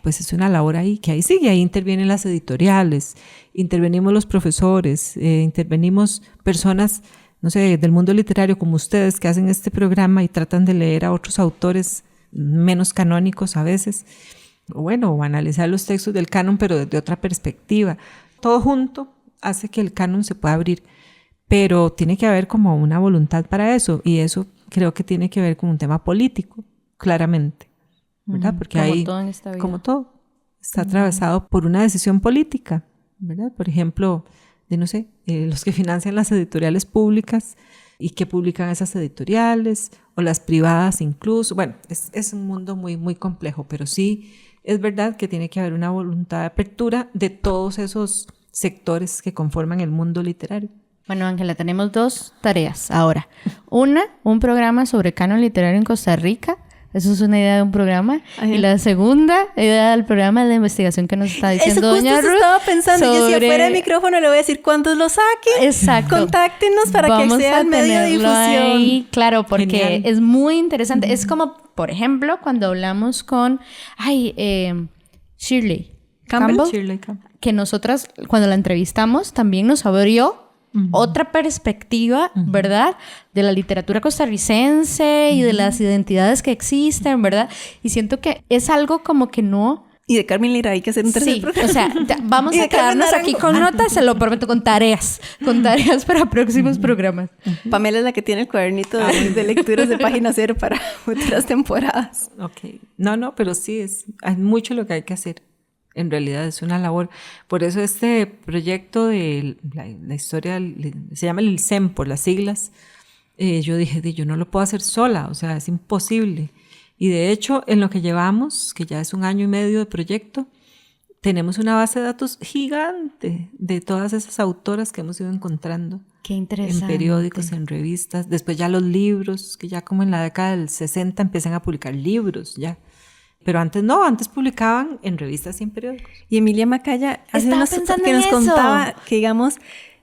pues es una labor ahí, que ahí sigue, ahí intervienen las editoriales, intervenimos los profesores, intervenimos personas, no sé, del mundo literario como ustedes que hacen este programa y tratan de leer a otros autores menos canónicos a veces, o analizar los textos del canon pero desde otra perspectiva. Todo junto hace que el canon se pueda abrir. Pero tiene que haber como una voluntad para eso, y eso creo que tiene que ver con un tema político, claramente, ¿verdad? Porque como ahí, todo en esta vida. Como todo, está atravesado por una decisión política, ¿verdad? Por ejemplo, no sé, los que financian las editoriales públicas y que publican esas editoriales, o las privadas incluso. Bueno, es un mundo muy, muy complejo, pero sí es verdad que tiene que haber una voluntad de apertura de todos esos sectores que conforman el mundo literario. Bueno, Ángela, tenemos 2 tareas ahora. Una, un programa sobre canon literario en Costa Rica. Eso es una idea de un programa. Ajá. Y la segunda idea del programa de investigación que nos está diciendo Eso justo doña Ruth. estaba pensando. Yo decía, sobre- fuera del micrófono le voy a decir cuando lo saquen. Exacto. Contáctenos para Vamos que sea a el medio de tenerlo difusión. ahí, claro, porque Genial. es muy interesante. Es como, por ejemplo, cuando hablamos con Shirley Campbell, Shirley Campbell. que nosotras cuando la entrevistamos también nos abrió otra perspectiva, ¿verdad? De la literatura costarricense y de las identidades que existen, ¿verdad? Y siento que es algo como que no... Y de Carmen Lira hay que hacer un tercer Sí, programa. o sea, vamos Y de a quedarnos Carmen aquí Arango. con notas, se lo prometo, con tareas para próximos programas. Pamela es la que tiene el cuadernito de lecturas de Página Cero para futuras temporadas. Ok. No, pero sí, hay mucho lo que hay que hacer. En realidad es una labor. Por eso este proyecto de la historia, se llama el ILSEM por las siglas. Yo dije, yo no lo puedo hacer sola, o sea, es imposible. Y de hecho, en lo que llevamos, que ya es 1 año y medio de proyecto, tenemos una base de datos gigante de todas esas autoras que hemos ido encontrando. Qué En interesante. periódicos, en revistas. Después ya los libros, que ya como en la década del 60 empiezan a publicar libros ya. Pero antes no, antes publicaban en revistas y en periódicos. Y Emilia Macaya hace Estaba unos pensando que en nos eso. contaba que, digamos,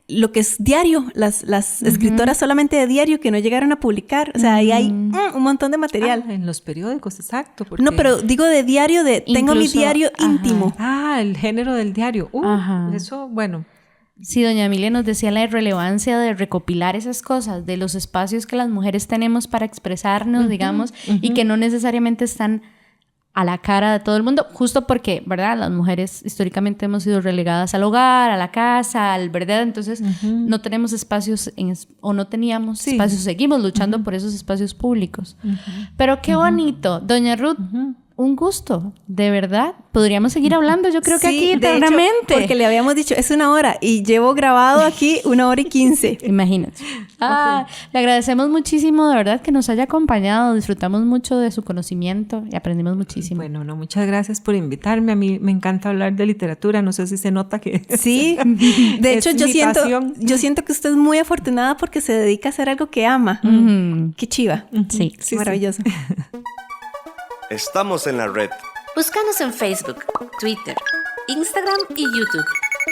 lo que es diario, las escritoras solamente de diario que no llegaron a publicar. O sea, ahí hay un montón de material. En los periódicos, exacto. porque- No, pero digo de diario, tengo mi Incluso- diario ajá. íntimo. el género del diario. Ajá. Eso, bueno. Sí, doña Emilia nos decía la irrelevancia de recopilar esas cosas, de los espacios que las mujeres tenemos para expresarnos, digamos, y que no necesariamente están a la cara de todo el mundo, justo porque, ¿verdad? Las mujeres históricamente hemos sido relegadas al hogar, a la casa, ¿verdad? Entonces no tenemos espacios o no teníamos Sí. espacios, seguimos luchando por esos espacios públicos. Pero qué bonito, doña Ruth, un gusto, de verdad. Podríamos seguir hablando, yo creo que Sí, aquí de hecho, eternamente. porque le habíamos dicho, es 1 hora y llevo grabado aquí 1 hora y 15. Imagínate. Le agradecemos muchísimo, de verdad, que nos haya acompañado. Disfrutamos mucho de su conocimiento y aprendimos muchísimo. Bueno, no, muchas gracias por invitarme. A mí me encanta hablar de literatura. No sé si se nota que... Sí, de Es hecho mi pasión. yo siento que usted es muy afortunada porque se dedica a hacer algo que ama. Ujú. Qué chiva. Sí. Sí, Maravilloso. Estamos en la red. Búscanos en Facebook, Twitter, Instagram y YouTube.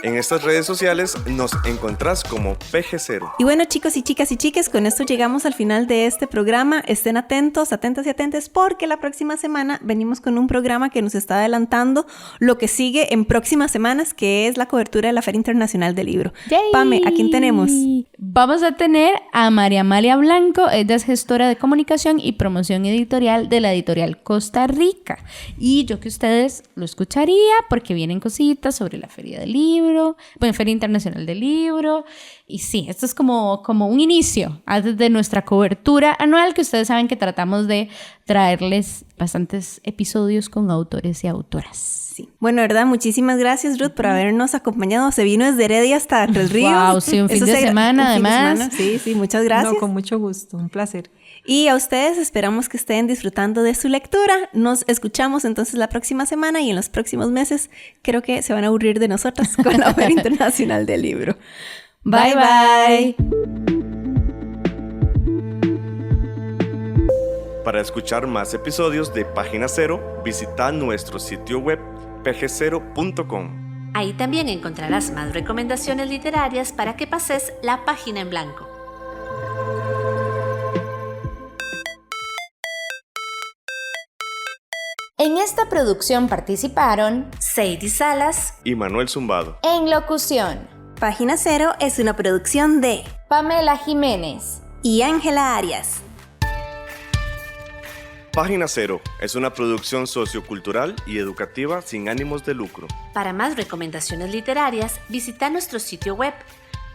En estas redes sociales nos encontrás como PG0. Y bueno, chicos y chicas y chiques, con esto llegamos al final de este programa. Estén atentos, atentas y atentes, porque la próxima semana venimos con un programa que nos está adelantando lo que sigue en próximas semanas, que es la cobertura de la Feria Internacional del Libro. ¡Yay! Pame, ¿a quién tenemos? Vamos a tener a María Amalia Blanco, ella es gestora de comunicación y promoción editorial de la editorial Costa Rica. Y yo que ustedes lo escucharía porque vienen cositas sobre la Feria del Libro, bueno, Feria Internacional del Libro. Y sí, esto es como un inicio antes de nuestra cobertura anual, que ustedes saben que tratamos de traerles bastantes episodios con autores y autoras. Sí. Bueno, ¿verdad? Muchísimas gracias, Ruth, por habernos acompañado. Se vino desde Heredia hasta Tres Ríos. Wow, sí, un fin de semana, un fin de además. semana. Sí, sí, muchas gracias. No, con mucho gusto. Un placer. Y a ustedes esperamos que estén disfrutando de su lectura. Nos escuchamos entonces la próxima semana y en los próximos meses creo que se van a aburrir de nosotras con la Feria Internacional del Libro. Bye, bye. Para escuchar más episodios de Página Cero, visita nuestro sitio web pg0.com. Ahí también encontrarás más recomendaciones literarias para que pases la página en blanco. En esta producción participaron Sadie Salas, Y Manuel Zumbado. en locución Página Cero es una producción de Pamela Jiménez. y Ángela Arias. Página Cero es una producción sociocultural y educativa sin ánimos de lucro. Para más recomendaciones literarias, visita nuestro sitio web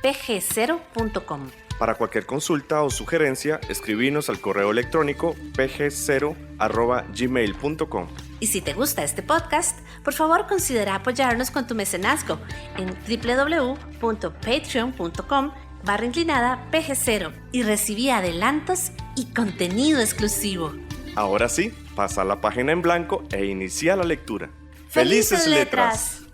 pg0.com. Para cualquier consulta o sugerencia, escribinos al correo electrónico pg0@gmail.com. Y si te gusta este podcast, por favor considera apoyarnos con tu mecenazgo en www.patreon.com/pg0 y recibí adelantos y contenido exclusivo. Ahora sí, pasa la página en blanco e inicia la lectura. ¡Felices letras!